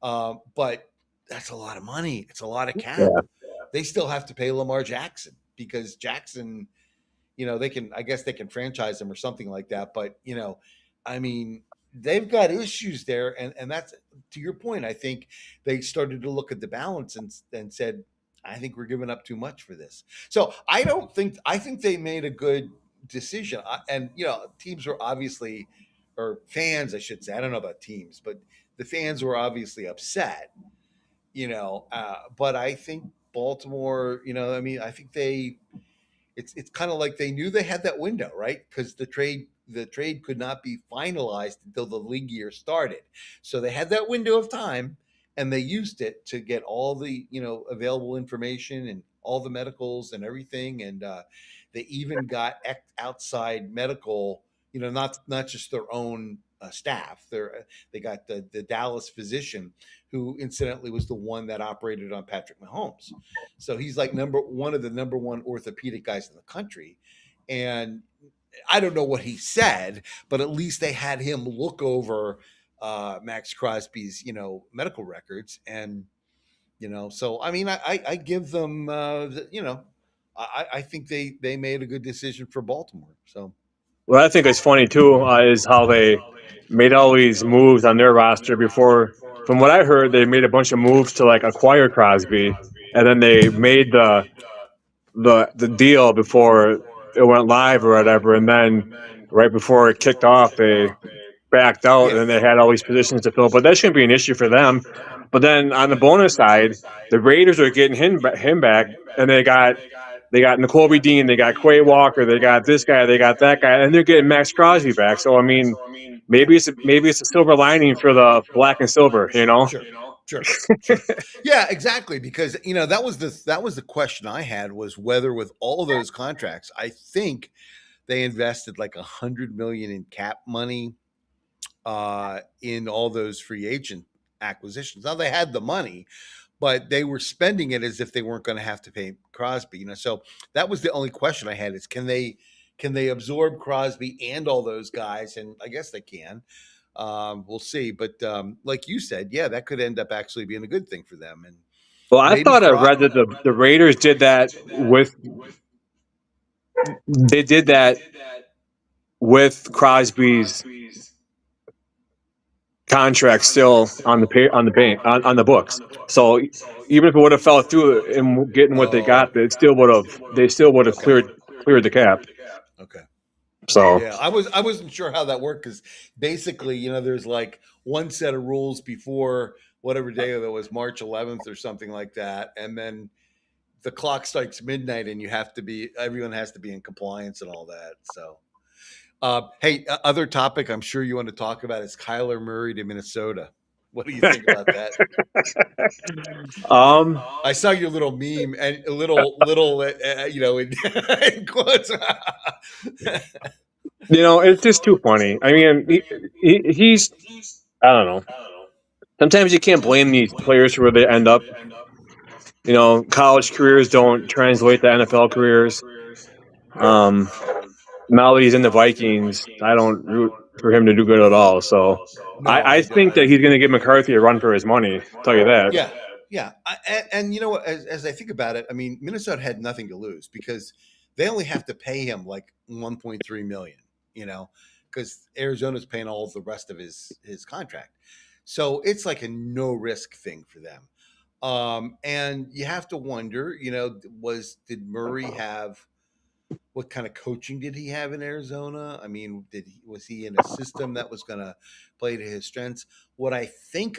But that's a lot of money. It's a lot of cap. Yeah. They still have to pay Lamar Jackson because Jackson, I guess they can franchise him or something like that. But, I mean, they've got issues there. And that's, to your point, I think they started to look at the balance and said, I think we're giving up too much for this. So I think they made a good decision. And, teams were obviously, or fans, I should say, I don't know about teams, but the fans were obviously upset, but I think Baltimore, I mean, I think it's kind of like they knew they had that window, right? Because the trade could not be finalized until the league year started. So they had that window of time and they used it to get all the, available information and all the medicals and everything. And they even got outside medical, not just their own staff. They got the Dallas physician, who incidentally was the one that operated on Patrick Mahomes. So he's like one of the number one orthopedic guys in the country. And I don't know what he said, but at least they had him look over Max Crosby's, medical records. And, so, I mean, I give them, I think they made a good decision for Baltimore. So, What I think is funny too is how they made all these moves on their roster before. From what I heard, they made a bunch of moves to like acquire Crosby, and then they made the deal before it went live or whatever. And then right before it kicked off, they backed out, and then they had all these positions to fill. But that shouldn't be an issue for them. But then on the bonus side, the Raiders are getting him back, and they got N'Kobe Dean, they got Quay Walker, they got this guy, they got that guy, and they're getting Max Crosby back. So I mean, maybe it's a silver lining for the black and silver, you know? Sure. Yeah, exactly. Because that was the question I had, was whether with all those contracts, I think they invested like $100 million in cap money in all those free agent acquisitions. Now they had the money, but they were spending it as if they weren't going to have to pay Crosby. So that was the only question I had: is can they Can they absorb Crosby and all those guys? And I guess they can. We'll see. But like you said, yeah, that could end up actually being a good thing for them. And Well, I maybe thought I read that the Raiders did that with they did that with Crosby's contract still on the pay, on the bank on the books. So even if it would have fell through and getting what they got, they still would have cleared the cap. Okay. So Yeah, I wasn't sure how that worked because basically, there's like one set of rules before whatever day that was, March 11th or something like that, and then the clock strikes midnight, and everyone has to be in compliance and all that. So, hey, other topic I'm sure you want to talk about is Kyler Murray to Minnesota. What do you think about that? um I saw your little meme and a little, in quotes. it's just too funny. I mean, he's I don't know. Sometimes you can't blame these players for where they end up. College careers don't translate to NFL careers. Um, Now that he's in the Vikings, I don't root for him to do good at all. So No, I think that he's going to give McCarthy a run for his money. I'll tell you that. yeah, yeah. And you know what? As I think about it, I mean, Minnesota had nothing to lose because they only have to pay him like 1.3 million. Because Arizona's paying all of the rest of his contract, so it's like a no risk thing for them. And you have to wonder, did Murray have what kind of coaching did he have in Arizona? I mean, was he in a system that was going to play to his strengths? What I think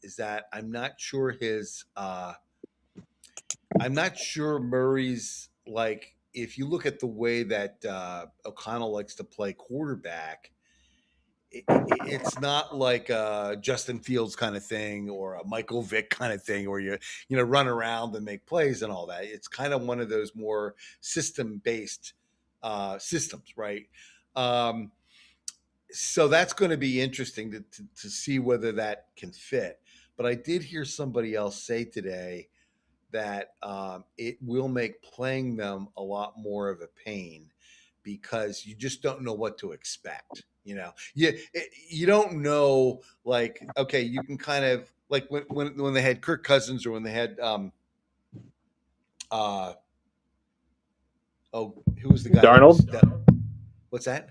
is that I'm not sure Murray's like if you look at the way that O'Connell likes to play quarterback, it's not like a Justin Fields kind of thing or a Michael Vick kind of thing where you run around and make plays and all that. It's kind of one of those more system based systems, right? Um, so that's going to be interesting to see whether that can fit. But I did hear somebody else say today that it will make playing them a lot more of a pain because you just don't know what to expect. You don't know, like, okay, you can kind of like when they had Kirk Cousins or when they had uh who was the guy that was Darnold, that, what's that?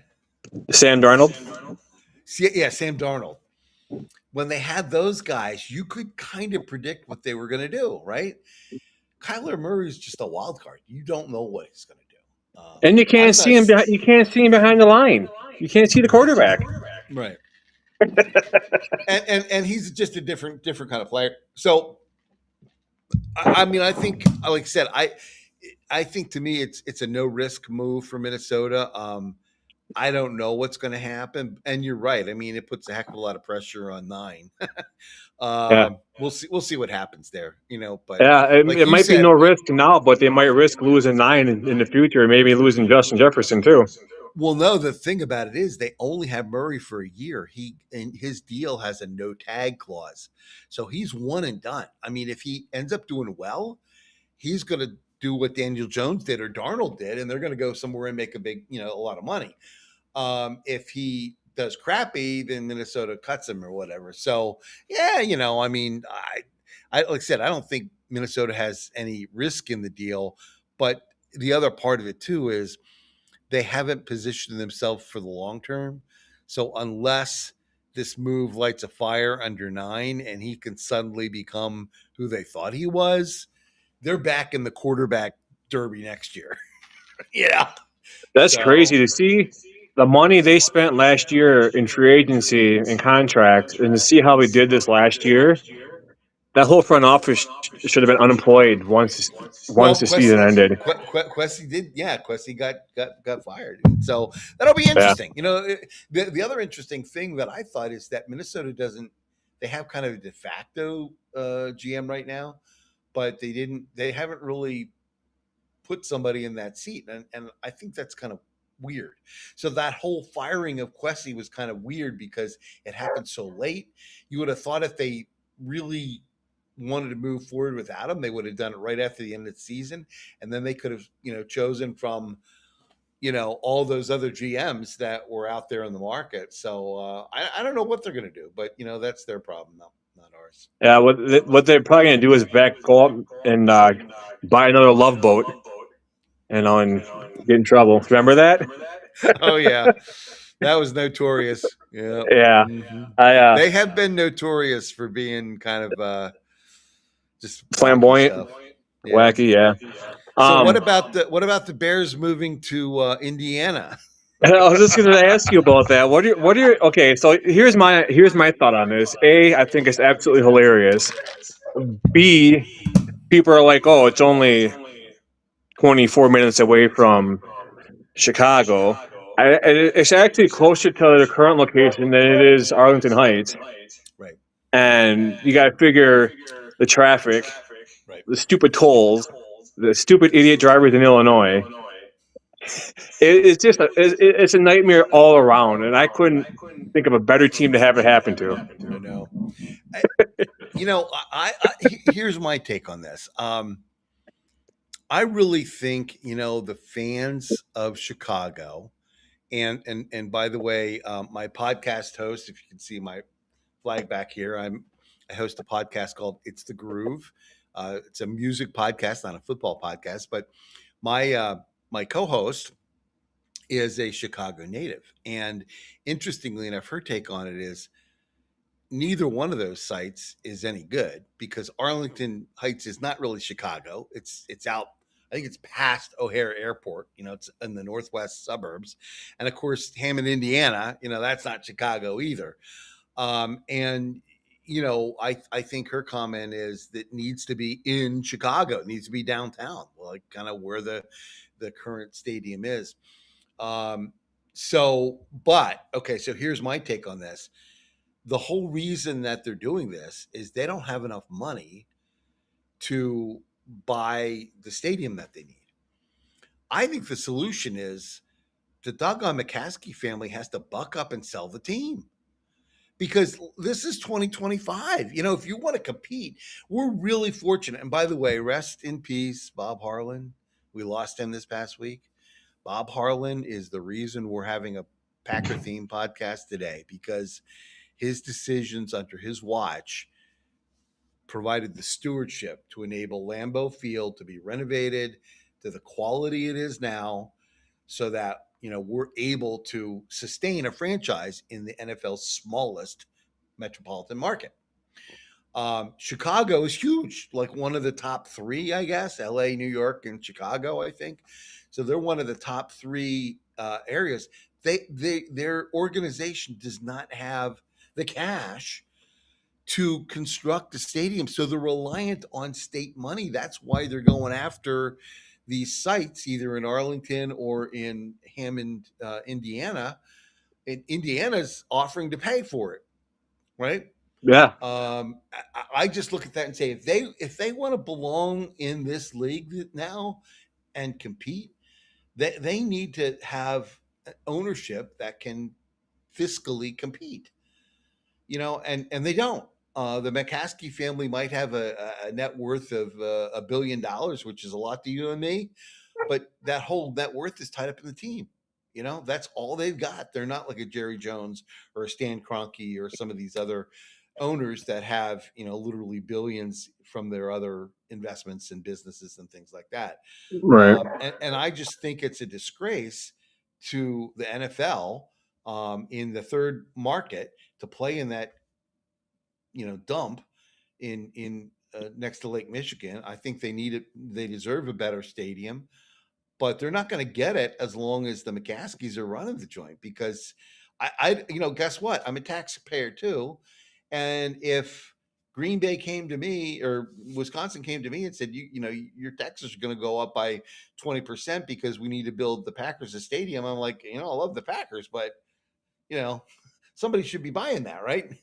Sam Darnold. Yeah, Sam Darnold. When they had those guys, you could kind of predict what they were going to do, right? Kyler Murray's just a wild card. You don't know what he's going to do. And you I can't thought, see him. You can't see him behind the line. You can't see the quarterback. right, and he's just a different kind of player. So, I mean, I think, like I said, I think to me it's a no risk move for Minnesota. I don't know what's going to happen, and you're right. I mean, it puts a heck of a lot of pressure on nine. Yeah, We'll see what happens there, But yeah. like It you might be no said, risk now, but they might risk losing nine in the future. Maybe losing Justin Jefferson too. well, no, the thing about it is they only have Murray for a year. His deal has a no tag clause. So he's one and done. I mean, if he ends up doing well, he's going to do what Daniel Jones did or Darnold did, and they're going to go somewhere and make a lot of money. If he does crappy, then Minnesota cuts him or whatever. So yeah, I mean, I like I said, I don't think Minnesota has any risk in the deal, but the other part of it too is they haven't positioned themselves for the long term. So unless this move lights a fire under nine and he can suddenly become who they thought he was, they're back in the quarterback derby next year. Yeah. That's So crazy to see the money they spent last year in free agency and contracts, and to see how we did this last year. That whole front office should have been unemployed once well, the season ended. Quessy did, yeah. Quessy got fired, so that'll be Yeah, interesting. The other interesting thing that I thought is that Minnesota doesn't. They have kind of a de facto GM right now, but they haven't really put somebody in that seat, and I think that's kind of weird. So that whole firing of Quessy was kind of weird because it happened so late. You would have thought if they really wanted to move forward without him, they would have done it right after the end of the season, and then they could have chosen from all those other GMs that were out there in the market. So I don't know what they're going to do, but that's their problem, not ours. Yeah, what they're probably gonna do is go up and buy another Love Boat, and get in trouble. Remember that? Oh yeah, that was notorious. Yeah. Yeah, hmm I They have been notorious for being kind of just wacky flamboyant, stuff. Yeah. wacky. Yeah. So Um, what about the Bears moving to Indiana? and I was just gonna ask you about that. What are your okay? So here's my thought on this. A, I think it's absolutely hilarious. B, people are like, oh, it's only 24 minutes away from Chicago. It's actually closer to the current location than it is Arlington Heights. Right. And you got to figure the traffic, Right. the stupid tolls, the stupid idiot drivers in Illinois. It's a nightmare all around, and I couldn't think of a better team to have it happen to. I know. I, here's my take on this. I really think the fans of Chicago, and by the way, my podcast host, if you can see my flag back here, I host a podcast called It's the Groove. It's a music podcast, not a football podcast, but my co-host is a Chicago native, and interestingly enough, her take on it is neither one of those sites is any good because Arlington Heights is not really Chicago. It's out. I think it's past O'Hare Airport. It's in the northwest suburbs, and of course Hammond, Indiana. That's not Chicago either. And I think her comment is that needs to be in Chicago. It needs to be downtown, like kind of where the current stadium is. But okay, so here's my take on this. The whole reason that they're doing this is they don't have enough money to buy the stadium that they need. I think the solution is the doggone McCaskey family has to buck up and sell the team because this is 2025. If you want to compete, we're really fortunate. And by the way, rest in peace, Bob Harlan. We lost him this past week. Bob Harlan is the reason we're having a Packer theme podcast today because his decisions under his watch provided the stewardship to enable Lambeau Field to be renovated to the quality it is now so that we're able to sustain a franchise in the NFL's smallest metropolitan market. Chicago is huge, like one of the top three, I guess. LA, New York, and Chicago, I think. So they're one of the top three areas. Their organization does not have the cash to construct a stadium, so they're reliant on state money. That's why they're going after these sites, either in Arlington or in Hammond, Indiana. And Indiana's offering to pay for it, right? Yeah, I just look at that and say, if they want to belong in this league now and compete, they need to have ownership that can fiscally compete. And they don't. The McCaskey family might have a net worth of $1 billion, which is a lot to you and me, but that whole net worth is tied up in the team. That's all they've got. They're not like a Jerry Jones or a Stan Kroenke or some of these other owners that have literally billions from their other investments and businesses and things like that. right. And I just think it's a disgrace to the NFL in the third market to play in that dump in next to Lake Michigan. I think they need it. They deserve a better stadium, but they're not going to get it as long as the McCaskies are running the joint. Because guess what? I'm a taxpayer too, and if Green Bay came to me or Wisconsin came to me and said, your taxes are going to go up by 20% because we need to build the Packers a stadium. I'm like, I love the Packers, but somebody should be buying that, right?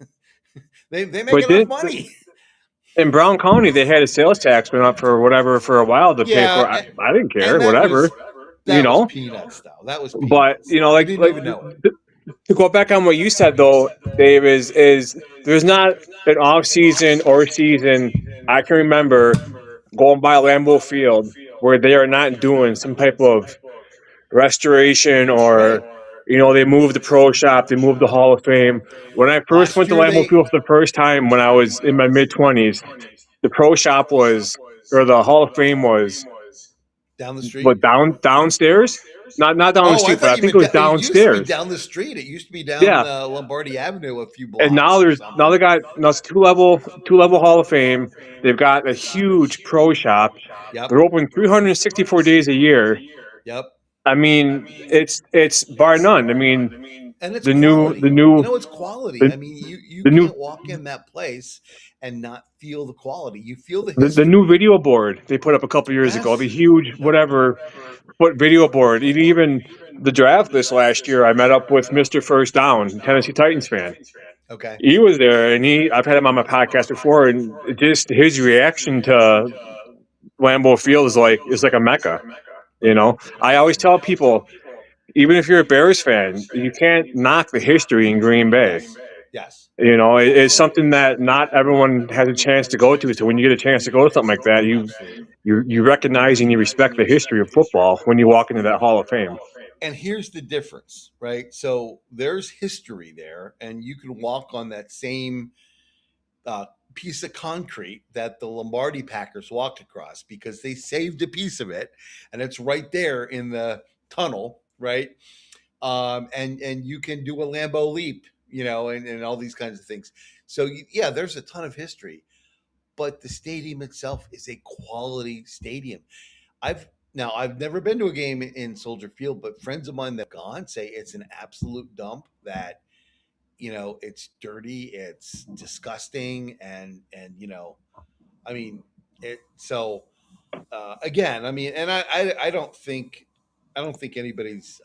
they make But enough money. in Brown County, they had a sales tax went up for whatever for a while to pay Yeah, for. I didn't care, and that whatever, was peanuts, though. That was But peanuts. We like didn't even know it. to go back on what you said though, Dave, is there's not an off season or season I can remember going by Lambeau Field where they are not doing some type of restoration, or they moved the pro shop, they moved the Hall of Fame. When I first Last went to year Lambeau they Field for the first time, when I was in my mid-20s, the pro shop was, or the Hall of Fame was, down the street. but downstairs, not down the Oh, I street, but thought I you think it meant was it used to be downstairs. down the street. It used to be down Yeah, Lombardi Avenue a few and blocks or now something. they got now it's two level Hall of Fame. They've got a huge pro shop. Yep. They're open 364 days a year. Yep. I mean, it's bar none. I mean, And it's the new quality. the new It's quality. the, I mean, you the new can't walk in that place and not feel the quality. You feel the the new history. video board they put up a couple years ago. The Yes. huge whatever foot video board. Even the draft this last year, I met up with Mr. First Down, Tennessee Titans fan. Okay. He was there, and I've had him on my podcast before, and just his reaction to Lambeau Field is like a mecca. I always tell people, even if you're a Bears fan, you can't knock the history in Green Bay. Yes. Yes. It's something that not everyone has a chance to go to. So when you get a chance to go to something like that, Absolutely. you recognize and you respect the history of football when you walk into that Hall of Fame. And here's the difference, right? So there's history there, and you can walk on that same piece of concrete that the Lombardi Packers walked across because they saved a piece of it, and it's right there in the tunnel, right? And you can do a Lambeau leap, and all these kinds of things. So yeah, there's a ton of history, but the stadium itself is a quality stadium. I've never been to a game in Soldier Field, but friends of mine that have gone say it's an absolute dump. That it's dirty, it's disgusting, and I mean it. So again, I mean, and I don't think anybody's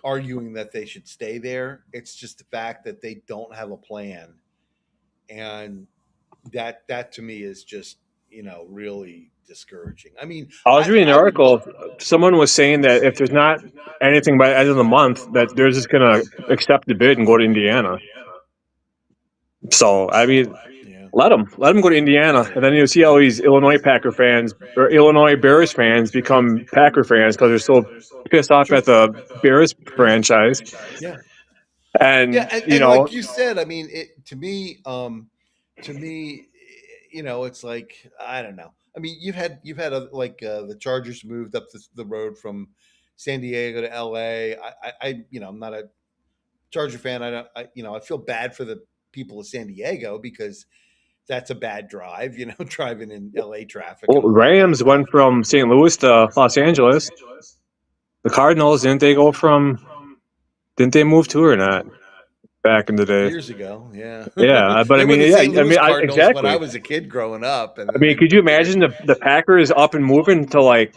arguing that they should stay there. It's just the fact that they don't have a plan, and that to me is just really discouraging. I mean, I was I reading an I would article. look. Someone was saying that if there's not anything by the end of the month, that they're just gonna accept the bid and go to Indiana. So I mean, Yeah. let them go to Indiana, and then you'll see all these Illinois Packer fans or Illinois Bears fans become Packer fans because they're so pissed off True. at the Bears franchise. Yeah. Yeah, And and like you said, I mean, it to me, it's like I don't know. I mean, you've had the Chargers moved up the road from San Diego to L.A. I'm not a Charger fan. I don't, I feel bad for the people of San Diego because that's a bad drive, driving in L.A. traffic and all that kind of Rams stuff. went from St. Louis to Los Angeles. The Cardinals didn't they move too or not back in the day? Years ago, yeah, Yeah, but I they were mean, the yeah, St. I Louis mean, Cardinals when I exactly. was a kid growing up, and I then they mean, could you moved there. imagine the Packers up and moving to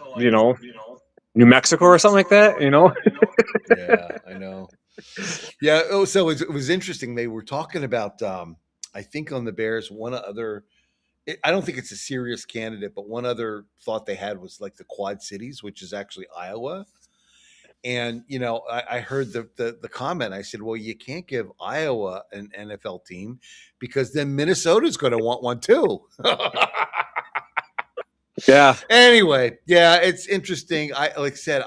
New Mexico or something like that? Yeah, I know. Yeah. Oh, so it was interesting. They were talking about, I think on the Bears, one other. I don't think it's a serious candidate, but one other thought they had was like the Quad Cities, which is actually Iowa. And I heard the comment. I said, "Well, you can't give Iowa an NFL team because then Minnesota's going to want one too." Yeah, Anyway, yeah, it's interesting. Like I said,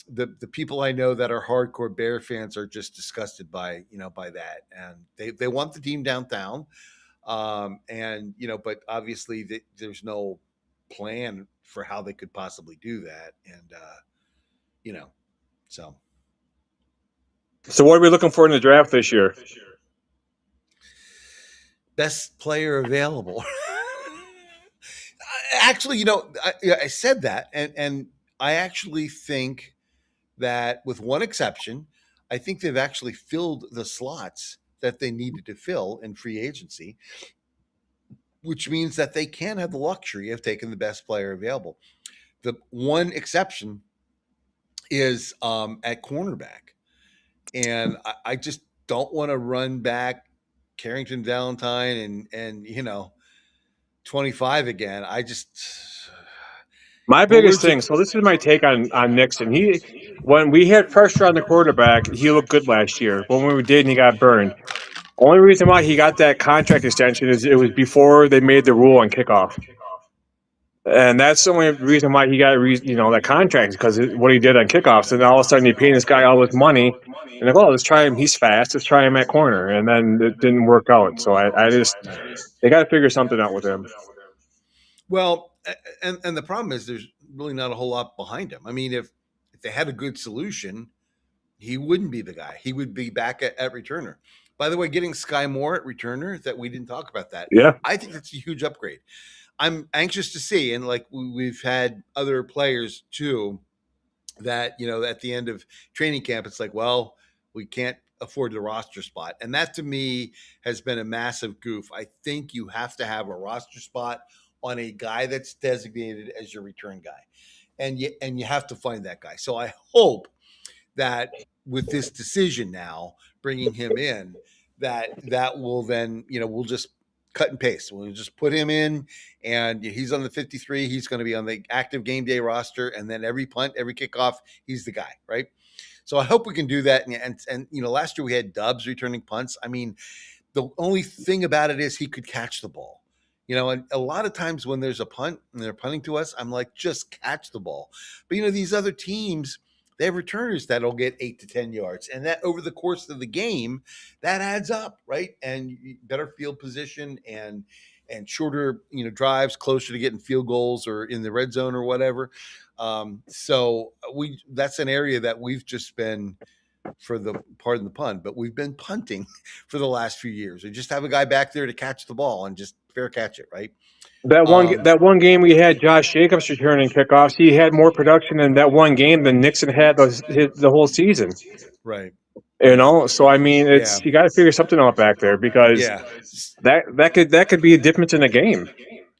the people I know that are hardcore Bear fans are just disgusted by that, and they want the team downtown, and but obviously there's no plan for how they could possibly do that, and you know, so So what are we looking for in the draft this year? best player available. Actually, I said that, and I actually think that with one exception, I think they've actually filled the slots that they needed to fill in free agency, which means that they can have the luxury of taking the best player available. The one exception is at cornerback, and I just don't want to run back Carrington Valentine and 25 again. I just My biggest Bullards. thing. So this is my take on Nixon. When we had pressure on the quarterback, he looked good last year. When we did, and he got burned. Only reason why he got that contract extension is it was before they made the rule on kickoff. And that's the only reason why he got that contract, because what he did on kickoffs. And all of a sudden, you paying this guy all this money, and like, oh, let's try him. He's fast. Let's try him at corner, and then it didn't work out. So I just they got to figure something out with him. Well, and the problem is there's really not a whole lot behind him. I mean, if they had a good solution, he wouldn't be the guy. He would be back at returner. By the way, getting Sky Moore at returner, that we didn't talk about that. Yeah, I think that's a huge upgrade. I'm anxious to see, and like we've had other players too, that at the end of training camp, it's like, well, we can't afford the roster spot, and that to me has been a massive goof. I think you have to have a roster spot on a guy that's designated as your return guy, and you have to find that guy. So I hope that with this decision now, bringing him in, that will then, we'll just cut and paste. We'll just put him in, and he's on the 53. He's going to be on the active game day roster, and then every punt, every kickoff, he's the guy, right? So I hope we can do that. And last year we had Dubs returning punts. I mean, the only thing about it is he could catch the ball. And a lot of times when there's a punt and they're punting to us, I'm like, just catch the ball. But these other teams, they have returners that'll get 8 to 10 yards, and that over the course of the game, that adds up, right? And better field position and shorter, drives closer to getting field goals or in the red zone or whatever. So that's an area that we've just been, for the pardon the pun, but we've been punting for the last few years. We just have a guy back there to catch the ball and just fair catch it, right? that one game we had Josh Jacobs returning kickoffs. He had more production in that one game than Nixon had the whole season. Right. So I mean, Yeah. it's you got to figure something out back there, because Yeah. that could be a difference in a game.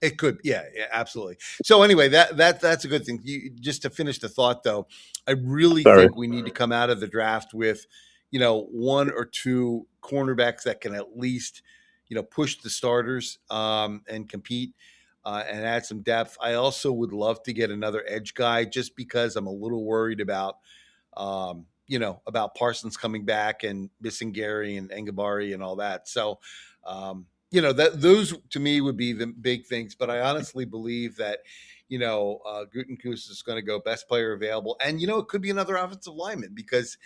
It could, yeah, absolutely. So anyway, that's a good thing. Just to finish the thought, though, I really Sorry. think we need to come out of the draft with, one or two cornerbacks that can at least, push the starters and compete and add some depth. I also would love to get another edge guy, just because I'm a little worried about Parsons coming back and missing Gary and Engabari and all that. So, that those to me would be the big things. But I honestly believe that, Gutekunst is going to go best player available, and it could be another offensive lineman, because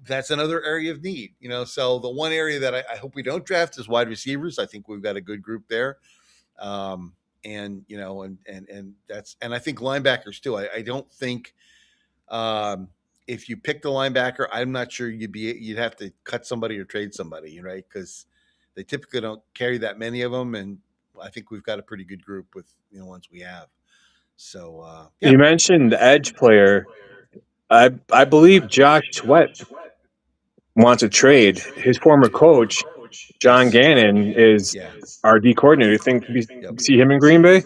that's another area of need. So the one area that I hope we don't draft is wide receivers. I think we've got a good group there. And that's, and I think linebackers too. I don't think if you pick the linebacker, I'm not sure you'd have to cut somebody or trade somebody, right? Because they typically don't carry that many of them, and I think we've got a pretty good group with ones we have. So yeah. You mentioned the edge player. I believe Josh Sweat wants a trade. His former coach, John Yes. Gannon, is Yeah. our D coordinator. You think we Yep. see him in Green Bay?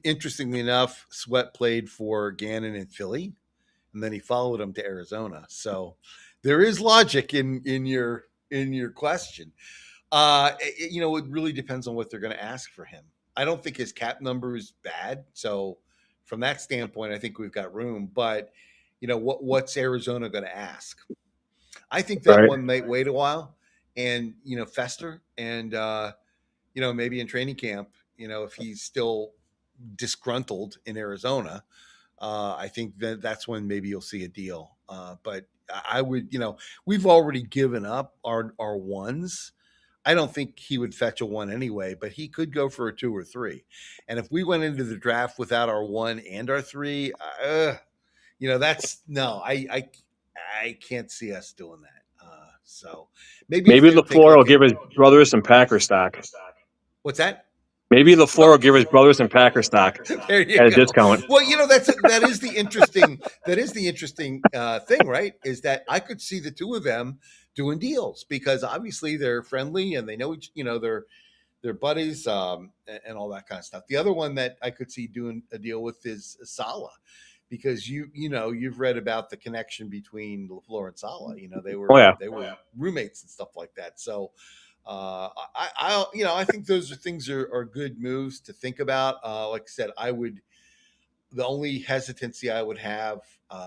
Interestingly enough, Sweat played for Gannon in Philly, and then he followed him to Arizona. So there is logic in your question. It really depends on what they're going to ask for him. I don't think his cap number is bad. So from that standpoint, I think we've got room. But what's Arizona going to ask? I think that Right. one might wait a while and fester, and maybe in training camp, if he's still disgruntled in Arizona, I think that's when maybe you'll see a deal. But I would, we've already given up our ones. I don't think he would fetch a one anyway, but he could go for a 2 or 3. And if we went into the draft without our 1 and our 3, that's no, I can't see us doing that. So maybe if Maybe they'll take LaFleur like will give his brother some Packer stock. what's that? Maybe LaFleur will give his brother some Packer stock There you at a go. discount. Well, that is the interesting thing, right? Is that I could see the two of them doing deals, because obviously they're friendly and they know each, they're buddies, and all that kind of stuff. The other one that I could see doing a deal with is Salah, because you've read about the connection between LaFleur and Salah. They Oh were yeah. roommates and stuff like that. So I think those things are good moves to think about. Like I said, the only hesitancy I would have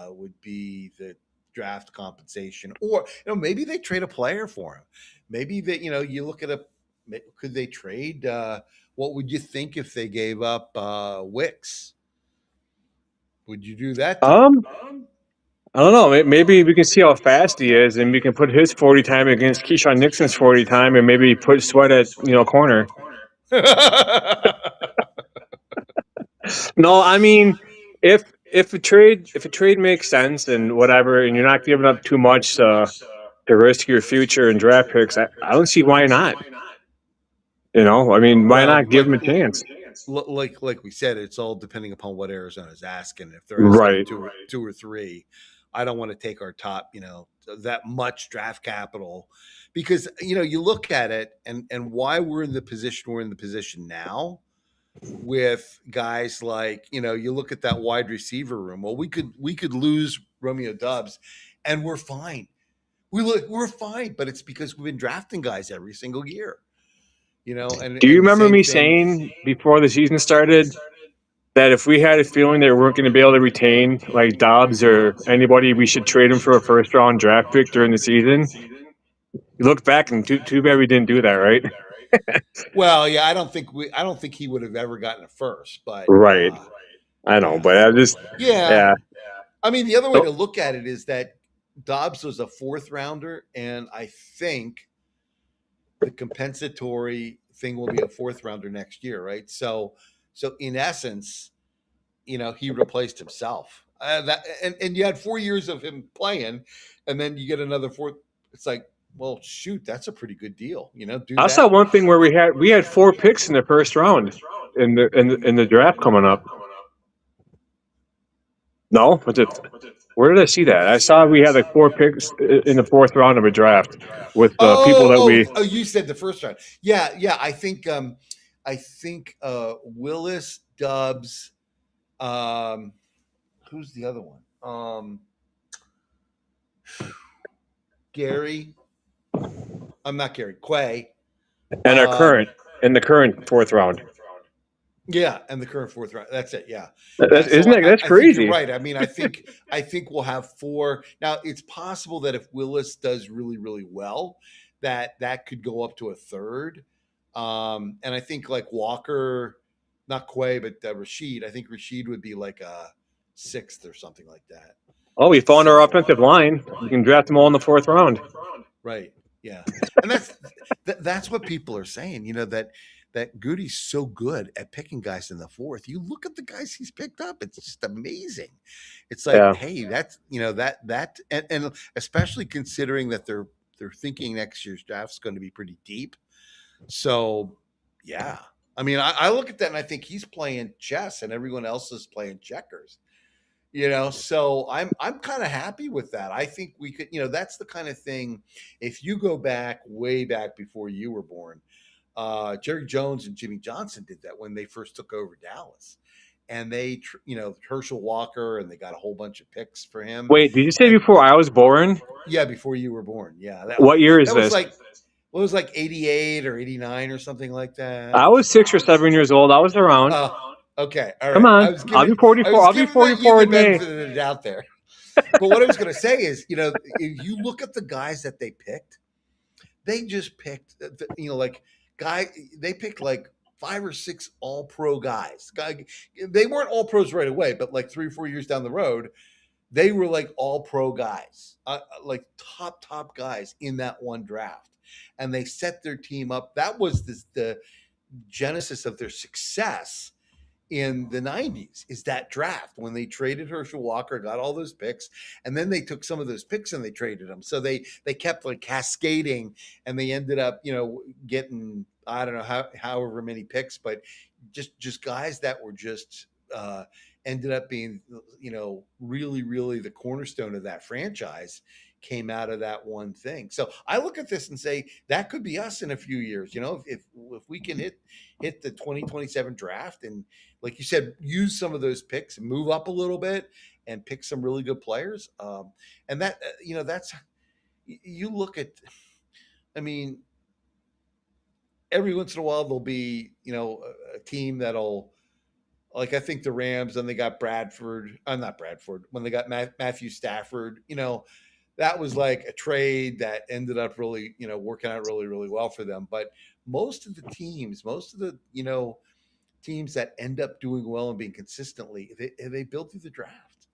would be the draft compensation, or maybe they trade a player for him. Maybe that you look at Could they trade? What would you think if they gave up Wicks? Would you do that to him? Um, I don't know. Maybe we can see how fast he is, and we can put his 40 time against Keyshawn Nixon's 40 time, and maybe put Sweat at corner. No, I mean, if a trade makes sense and whatever, and you're not giving up too much to risk your future and draft picks, I don't see why not. I mean, why Well, not give him a chance? like we said, it's all depending upon what Arizona's asking. If they're asking Right. two or three, I don't want to take our top, that much draft capital, because you look at it and why we're in the position we're in the position now with guys like you look at that wide receiver room. Well, we could lose Romeo Dubs, and we're fine. We're fine, but it's because we've been drafting guys every single year. And Do you the remember same me thing. saying before the season started that if we had a feeling that we weren't going to be able to retain like Dobbs or anybody, we should trade him for a first round draft pick during the season? You look back and too bad we didn't do that, right? Well, yeah, I don't think he would have ever gotten a first, but Right. I know, yeah, but I just yeah. yeah. I mean, the other way So to look at it is that Dobbs was a fourth rounder, and I think the compensatory thing will be a fourth rounder next year, right? So in essence, he replaced himself. And you had 4 years of him playing, and then you get another fourth. It's like, well, shoot, that's a pretty good deal. Do I saw that. one thing where we had 4 picks in the first round in the draft coming up. No, where did I see that? I saw we had like 4 picks in the fourth round of a draft with the people that we. Oh, you said the first round. Yeah, yeah. I think Willis Dubs. Who's the other one? Gary. I'm not Gary. Quay. And our Um, current in the current fourth round. yeah, and the current fourth round. That's it. Yeah, yeah. So Isn't that that's I think you're crazy? right. I mean, I think we'll have four. Now it's possible that if Willis does really really well, that could go up to a third. And I think like Walker, not Quay, but Rashid. I think Rashid would be like a sixth or something like that. Oh, we found our So offensive line. We can draft them all in the fourth round. right, yeah, and that's what people are saying. That Goody's so good at picking guys in the fourth. You look at the guys he's picked up; it's just amazing. It's like, Yeah. hey, that's and especially considering that they're thinking next year's draft's going to be pretty deep. So, yeah, I mean, I look at that and I think he's playing chess and everyone else is playing checkers. So I'm kind of happy with that. I think we could, that's the kind of thing. If you go back way back before you were born, Jerry Jones and Jimmy Johnson did that when they first took over Dallas, and Herschel Walker, and they got a whole bunch of picks for him. Wait, did you say And before I was born? yeah, before you were born, yeah, What year is that was this? like what was like 88 or 89 or something like that. I was 6 or 7 years old. I was around. Oh, okay, all Come right. on, I was I'll be giving I 44. was I'll be giving you 44 the in May. benefit of the doubt there. But what I was going to say is, if you look at the guys that they picked, they just picked, like they picked like 5 or 6 all pro guys. They weren't all pros right away, but like 3 or 4 years down the road, they were like all pro guys, like top guys in that one draft. And they set their team up. That was the genesis of their success in the 90s, is that draft when they traded Herschel Walker, got all those picks, and then they took some of those picks and they traded them. So they kept like cascading, and they ended up getting, I don't know however many picks, but just guys that were just ended up being really really the cornerstone of that franchise, came out of that one thing. So I look at this and say that could be us in a few years. If we can hit the 2027 draft, and like you said, use some of those picks and move up a little bit and pick some really good players. And that, that's, you look at, I mean, every once in a while there'll be, a team that'll, like, I think the Rams, and they got Bradford, not Bradford, when they got Matthew Stafford, that was like a trade that ended up really, working out really, really well for them. But most of the teams, most of the, teams that end up doing well and being consistently, they build through the draft.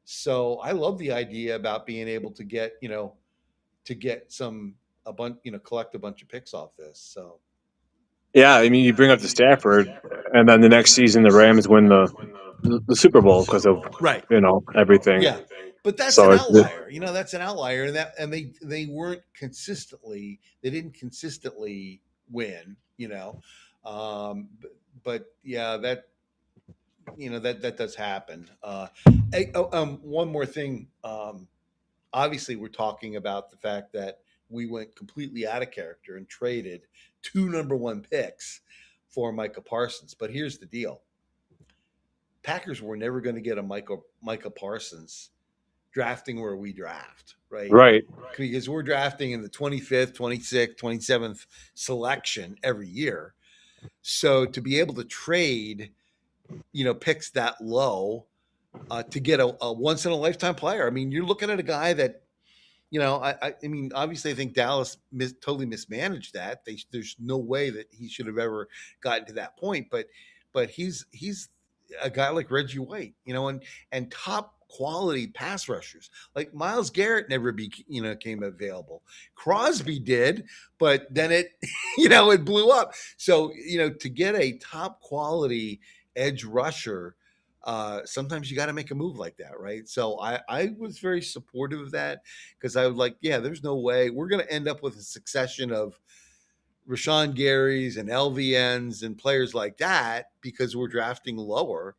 So I love the idea about being able to get, to get some a bunch, collect a bunch of picks off this. So Yeah, I mean, you bring up the Stafford, and then the next season the Rams win the Super Bowl because of right, everything. yeah, but that's an So outlier. That's an outlier, and they weren't consistently. They didn't consistently win. But yeah, that that does happen. One more thing. Obviously, we're talking about the fact that we went completely out of character and traded 2 number 1 picks for Micah Parsons. But here's the deal: Packers were never going to get a Micah Parsons drafting where we draft, right? right. Because we're drafting in the 25th, 26th, 27th selection every year. So to be able to trade, picks that low to get a once in a lifetime player, I mean, you're looking at a guy that, I mean, obviously, I think Dallas totally mismanaged that. There's no way that he should have ever gotten to that point. But he's a guy like Reggie White, and top quality pass rushers like Myles Garrett never came available. Crosby did, but then it it blew up. So to get a top quality edge rusher, sometimes you got to make a move like that, right? So I was very supportive of that because I was like, yeah, there's no way we're going to end up with a succession of Rashawn Garys and LVNs and players like that because we're drafting lower.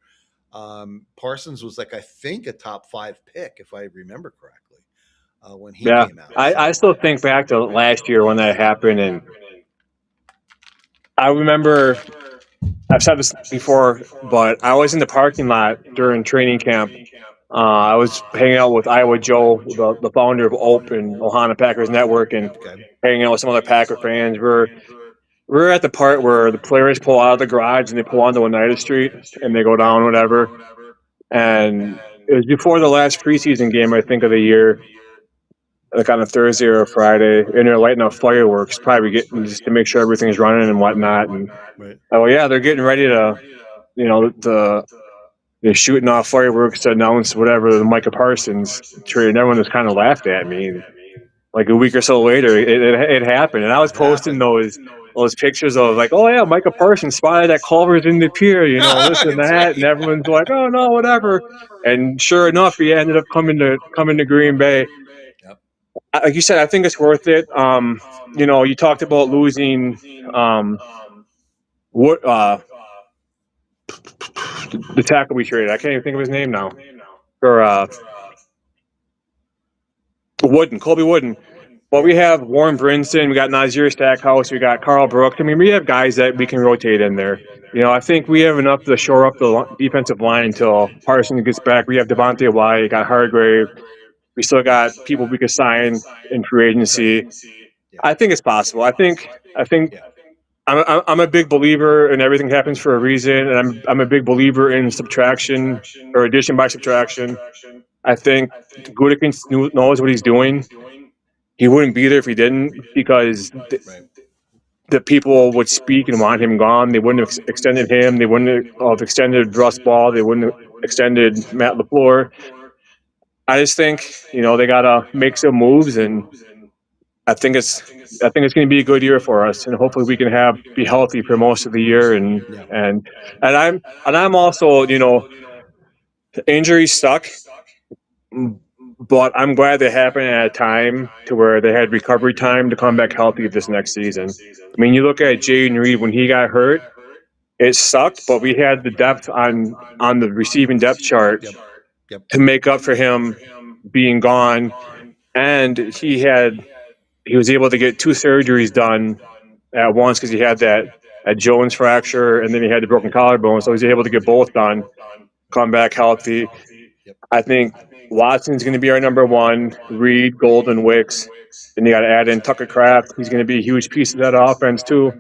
Parsons was like, I think, a top 5 pick, if I remember correctly, when he Yeah, came out. I still think back to last year when that happened, and I remember I've said this before, but I was in the parking lot during training camp. I was hanging out with Iowa Joe, the founder of OPE and Ohana Packers Network, and Okay. hanging out with some other Packer fans. We're at the part where the players pull out of the garage and they pull onto Oneida Street and they go Okay. down, whatever. And it was before the last preseason game, I think, of the year, like on a Thursday or a Friday, and they're lighting up fireworks, probably getting just to make sure everything's running and whatnot. And Right. oh yeah, they're getting ready to, they're shooting off fireworks to announce whatever the Micah Parsons trade, and everyone just kind of laughed at me. And like a week or so later, it happened, and I was It posting happened. those pictures of like, oh yeah, Micah Parsons spotted that Culver's in the pier, this and That's that, and right. everyone's like, oh no, whatever. And sure enough, he ended up coming to Green Bay. Yep. Like you said, I think it's worth it. You talked about losing what the tackle we traded. I can't even think of his name now. For Colby Wooden. Well, we have Warren Brinson, we got Nazir Stackhouse, we got Carl Brooks. I mean, we have guys that we can rotate in there. I think we have enough to shore up the defensive line until Parsons gets back. We have Devontae White, got Hargrave. We still got people we could sign in free agency. Yeah. I think it's possible. I think Yeah. I'm a big believer in everything happens for a reason, and I'm a big believer in subtraction or addition by subtraction. I think Gutekunst knows what he's doing. He wouldn't be there if he didn't, because Right. the people would speak and want him gone. They wouldn't have extended him. They wouldn't have extended Russ Ball. They wouldn't have extended Matt LaFleur. I just think they gotta make some moves, and I think it's going to be a good year for us, and hopefully we can be healthy for most of the year, and Yeah. and and I'm also injuries suck, but I'm glad they happened at a time to where they had recovery time to come back healthy this next season. I mean, you look at Jaden Reed when he got hurt, it sucked, but we had the depth on the receiving depth chart Yep. Yep. to make up for him being gone, and he was able to get 2 surgeries done at once because he had that Jones fracture and then he had the broken collarbone, so he was able to get both done, come back healthy. Yep. I think Watson's going to be our number 1, Reed, Golden, Wicks. Then you got to add in Tucker Kraft. He's going to be a huge piece of that offense too.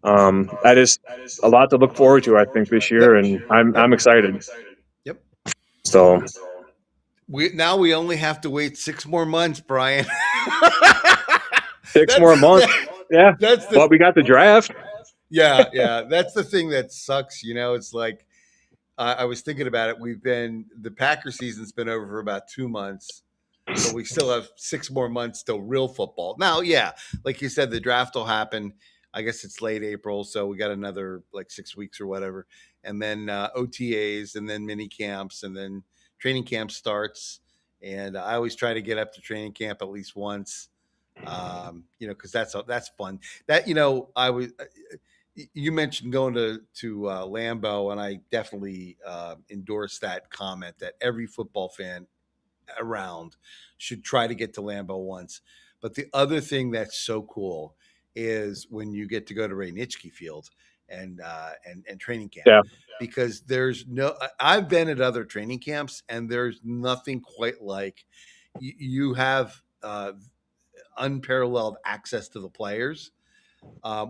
That is a lot to look forward to, I think, this year, and I'm excited. Yep. So we only have to wait 6 more months, Brian. Six that's more months. Yeah, that's but the we got the draft. yeah. That's the thing that sucks. It's like I was thinking about it. The Packer season's been over for about 2 months, but we still have 6 more months till real football. Now, yeah, like you said, the draft will happen. I guess it's late April, so we got another like 6 weeks or whatever, and then OTAs, and then mini camps, and then training camp starts. And I always try to get up to training camp at least once, because that's fun. That I was. You mentioned going to Lambeau, and I definitely endorse that comment that every football fan around should try to get to Lambeau once. But the other thing that's so cool is when you get to go to Ray Nitschke Field and training camp, Yeah. because I've been at other training camps, and there's nothing quite like you have unparalleled access to the players,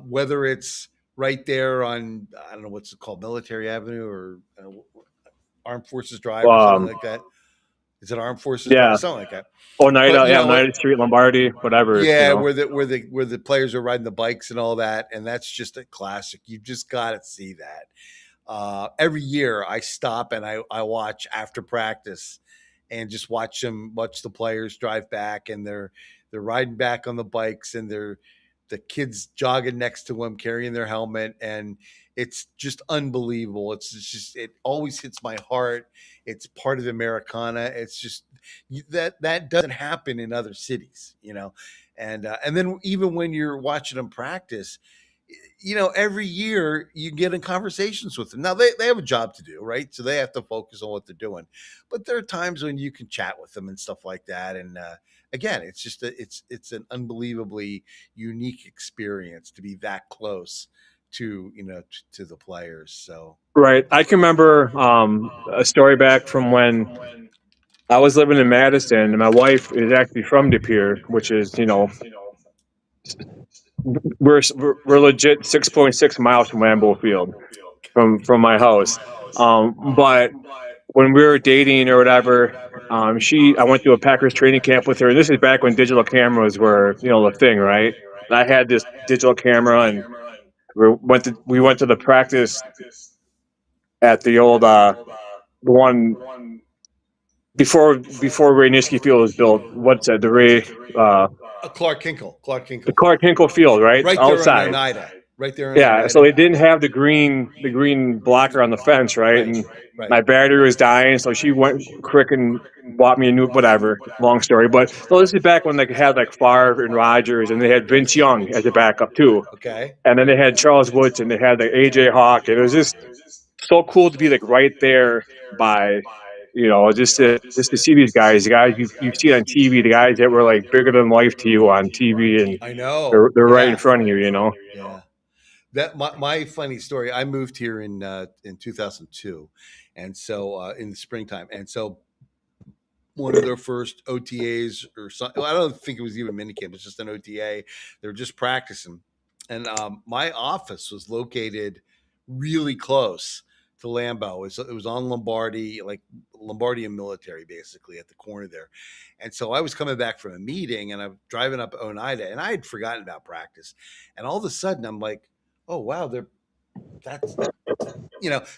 whether it's right there on, I don't know what's it called, Military Avenue, or Armed Forces Drive, or something Um. like that. Is it Armed Forces Drive? Yeah. Something like that. Oneida. But Yeah. Oneida Street, Lombardi, whatever. yeah, where the players are riding the bikes and all that, and that's just a classic. You just got to see that. Every year I stop and I watch after practice, and just watch the players drive back, and they're riding back on the bikes, and the kids jogging next to them carrying their helmet, and it's just unbelievable. It always hits my heart. It's part of Americana. It's just that doesn't happen in other cities, and then even when you're watching them practice, every year you get in conversations with them. Now they have a job to do, right? So they have to focus on what they're doing. But there are times when you can chat with them and stuff like that. And again, it's just it's an unbelievably unique experience to be that close to the players. So Right. I can remember a story back from when I was living in Madison, and my wife is actually from De Pere, which is, we're legit 6.6 miles from Lambeau Field from my house. But when we were dating or whatever, I went to a Packers training camp with her. And this is back when digital cameras were, the thing, right? And I had this digital camera, and we went to the practice at the old the one before Ray Nitschke Field was built. What's that? Uh, Clark the Kinkle, Clark Hinkle Field, right right there on outside. Oneida, right there on Yeah, so Oneida. they didn't have the green blocker on the fence, right? Right, And right. my battery was dying, so she went quick and bought me a new whatever. Long story, but no, this is back when they had like Favre and Rodgers, and they had Vince Young as a backup too, Okay. and then they had Charles Woods, and they had like AJ Hawk. And it was just so cool to be like right there by, just to see these guys, the guys you see on TV, the guys that were like bigger than life to you on TV, and I know. they're right in Yeah. front of you. Yeah. That my funny story. I moved here in 2002, and so in the springtime, and so one of their first OTAs or something. I don't think it was even minicamp. It's just an OTA. They're just practicing, and my office was located really close to Lambeau. It was on Lombardi, like Lombardi and Military, basically at the corner there. And so I was coming back from a meeting, and I'm driving up Oneida, and I had forgotten about practice, and all of a sudden I'm like, oh wow, that's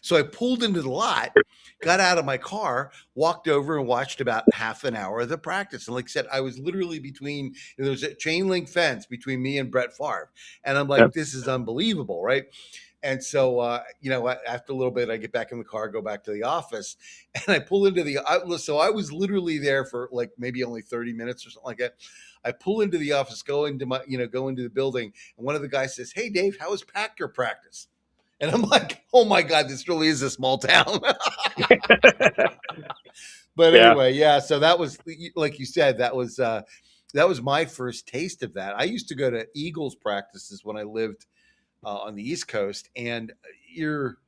so I pulled into the lot, got out of my car, walked over and watched about half an hour of the practice. And like I said, I was literally between, there's a chain link fence between me and Brett Favre. And I'm like, Yep. this is unbelievable, right? And so, after a little bit, I get back in the car, go back to the office, and I pull into the outlet. So I was literally there for like maybe only 30 minutes or something like that. I pull into the office, go into the building, and one of the guys says, "Hey, Dave, how was Packer practice?" And I'm like, oh my God, this really is a small town. But Yeah. anyway, yeah. So that was, like you said, that was my first taste of that. I used to go to Eagles practices when I lived on the East Coast, and you're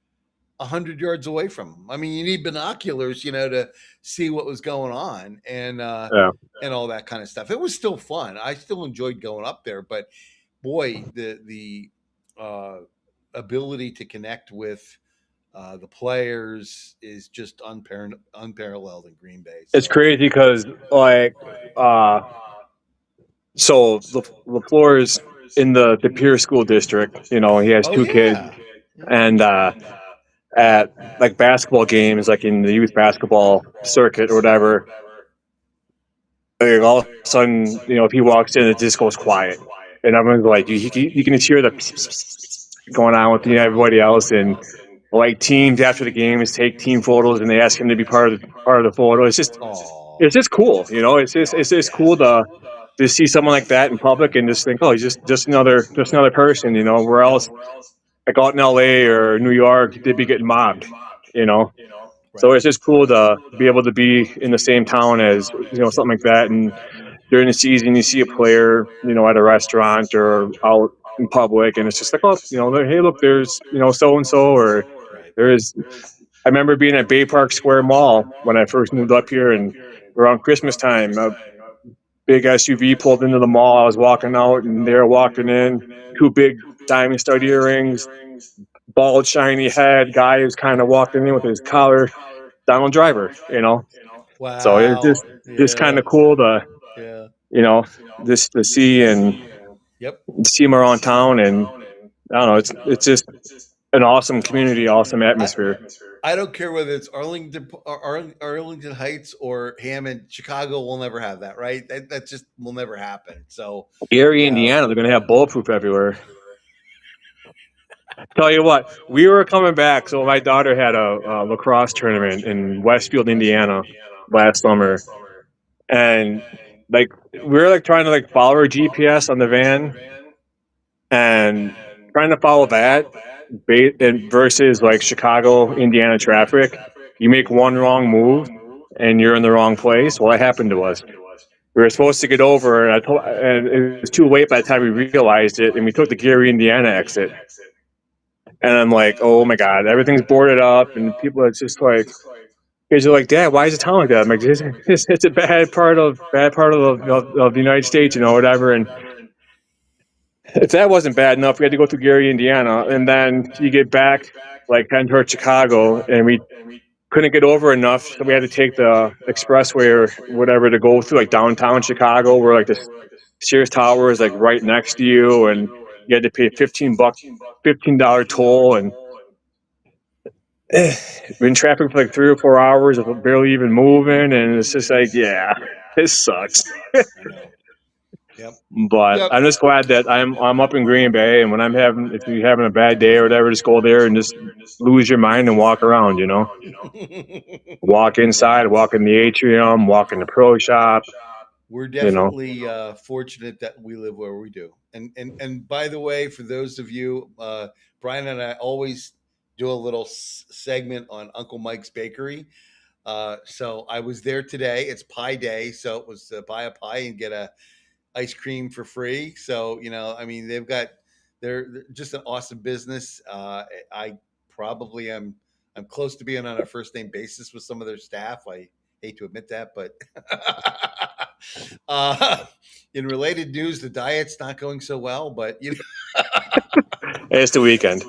100 yards away from them. I mean, you need binoculars, to see what was going on, Yeah. and all that kind of stuff. It was still fun. I still enjoyed going up there, but boy, the uh, ability to connect with The players is just unparalleled in Green Bay. It's So crazy because like uh, so LaFleur's in the Pierce School District. You know, he has oh two kids, yeah, yeah. and at like basketball games, like in the youth basketball circuit or whatever, like all of a sudden, you know, if he walks in, it just goes quiet, and everyone's like, you can just hear the going on with everybody else, and like teams after the games take team photos, and they ask him to be part of the photo. Oh, It's just cool, you know. It's just cool to see someone like that in public and just think, oh, he's just another person, you know. Where else, like out in L.A. or New York, they'd be getting mobbed, you know. So right. it's just cool to be able to be in the same town as something like that. And during the season, you see a player, at a restaurant or out in public, and it's just like, oh, hey, look, there's so and so, or Right. there's. I remember being at Bay Park Square Mall when I first moved up here, and around Christmas time, a big SUV pulled into the mall. I was walking out, and they were walking in. Two big diamond stud earrings, bald, shiny head. Guy who's kind of walking in with his collar. Donald Driver. So it's Wow. just kind Yeah. of cool to Yeah. you know just to see and Yep. see them around town, and I don't know. It's just an awesome community, awesome I atmosphere. I don't care whether it's Arlington Heights or Hammond. Chicago will never have that, right? That just will never happen. So, Gary, you know, Indiana, they're gonna have bulletproof everywhere. Tell you what, we were coming back. So my daughter had a lacrosse tournament in Westfield, Indiana, last summer, and like we were like trying to like follow her GPS on the van and trying to follow that and versus like Chicago, Indiana traffic. You make one wrong move and you're in the wrong place. Well, that happened to us. We were supposed to get over, and and it was too late by the time we realized it, and we took the Gary, Indiana exit. And I'm like, oh my god, everything's boarded up, and people are just like, kids are like, Dad, why is the town like that? I'm like, it's a bad part of the United States, whatever. And if that wasn't bad enough, we had to go through Gary, Indiana, and then you get back like heading towards Chicago, and we couldn't get over enough, so we had to take the expressway or whatever to go through like downtown Chicago, where like the Sears Tower is like right next to you, and you had to pay $15 toll, and been in traffic for like 3 or 4 hours of barely even moving, and it's just like, yeah, this sucks. I know. Yep. But Yep. I'm just glad that I'm up in Green Bay, and if you're having a bad day or whatever, just go there and just lose your mind and walk around. Walk inside, walk in the atrium, walk in the pro shop. We're You know, definitely fortunate that we live where we do. And by the way, for those of you, Brian and I always do a little segment on Uncle Mike's Bakery. So I was there today. It's Pie Day, so it was buy a pie and get a ice cream for free. So I mean, they're just an awesome business. I probably am. I'm close to being on a first name basis with some of their staff. I hate to admit that, but uh, in related news, the diet's not going so well. But it's the weekend.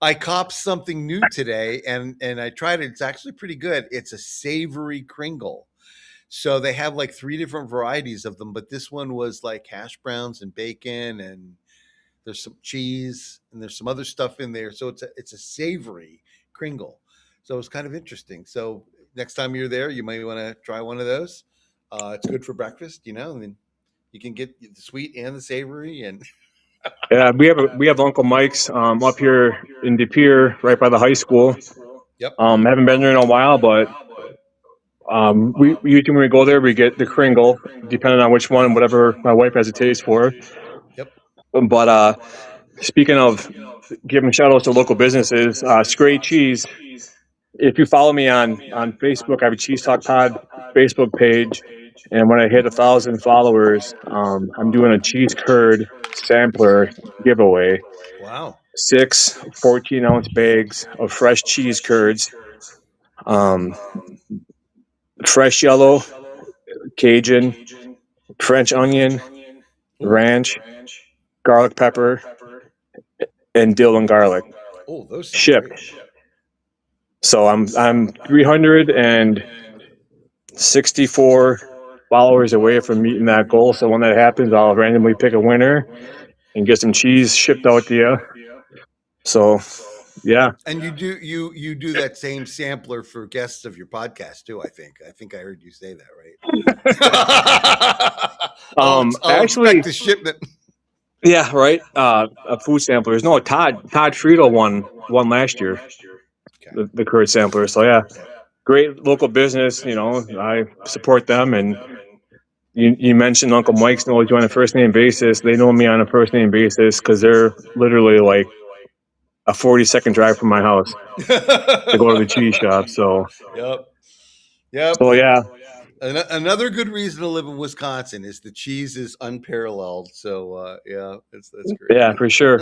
I copped something new today, and I tried it. It's actually pretty good. It's a savory Kringle. So they have like three different varieties of them, but this one was like hash browns and bacon, and there's some cheese, and there's some other stuff in there. So it's a savory Kringle. So it's kind of interesting. So next time you're there, you might want to try one of those. It's good for breakfast, and then you can get the sweet and the savory. And Yeah, we have Uncle Mike's up here in De Pere, right by the high school. yep, Haven't been there in a while, but we usually when we go there, we get the Kringle, depending on which one, whatever my wife has a taste for. yep. But speaking of giving shout outs to local businesses, Scray Cheese. If you follow me on Facebook, I have a Cheese Talk Pod Facebook page, and when I hit 1,000 followers, I'm doing a cheese curd sampler giveaway. Wow. Six 14-ounce bags of fresh cheese curds, um, fresh yellow, Cajun, French onion, Ooh. ranch, garlic pepper, and dill and garlic. Oh, those sound Shipped. great. So I'm 364 followers away from meeting that goal. So when that happens, I'll randomly pick a winner and get some cheese shipped out to you. So yeah. And you do that same sampler for guests of your podcast too. I think I heard you say that, right? I'll Actually, expect a shipment. yeah, right. A food samplers. No, Todd Friedel won last year, Okay. the curd sampler. So yeah, great local business. You know, I support them. And you mentioned Uncle Mike's knows you on a first name basis. They know me on a first name basis because they're literally like a 40-second drive from my house to go to the cheese shop. So Yep. Yep. so yeah, Another good reason to live in Wisconsin is the cheese is unparalleled. So yeah, that's great. yeah, for sure.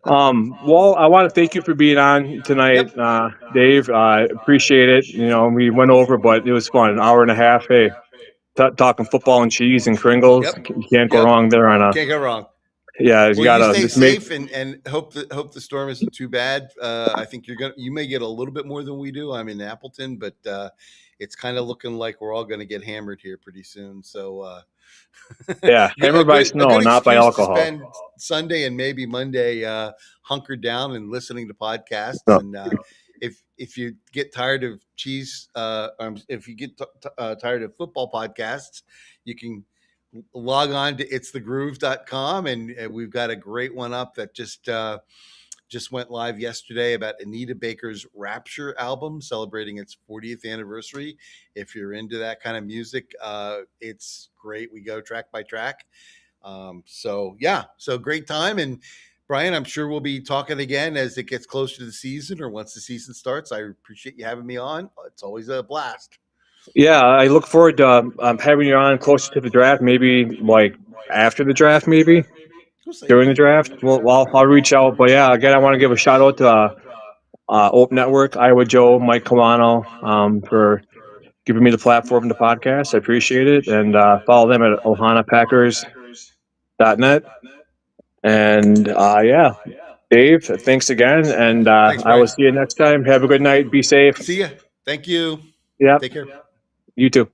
Well, I want to thank you for being on tonight, Yep. Dave. Appreciate it. You know, we went over, but it was fun. An hour and a half. Hey, talking football and cheese and Kringles. Yep. You can't go Yep. wrong there on a. Can't go wrong. Yeah, you Well, you gotta stay just make. safe and hope the storm isn't too bad. I think you may get a little bit more than we do. I'm in Appleton, but it's kind of looking like we're all going to get hammered here pretty soon. So Yeah, hammered by a snow, good not by excuse to alcohol. spend Sunday and maybe Monday hunkered down and listening to podcasts. No. And if you get tired of cheese, if you get tired of football podcasts, you can log on to itsthegroove.com, and we've got a great one up that just went live yesterday about Anita Baker's Rapture album celebrating its 40th anniversary. If you're into that kind of music, it's great. We go track by track. So yeah, so great time. And Brian, I'm sure we'll be talking again as it gets closer to the season or once the season starts. I appreciate you having me on. It's always a blast. Yeah, I look forward to having you on closer to the draft. Maybe like after the draft, maybe Same during the thing. draft. Well, I'll reach out. But yeah, again, I want to give a shout out to Open Network, Iowa Joe, Mike Colano, for giving me the platform to podcast. I appreciate it. And follow them at ohanapackers.net. And yeah, Dave, thanks again. And Thanks, I will Brian. see you next time. Have a good night. Be safe. See ya. Thank you. Yep. Take care. You too.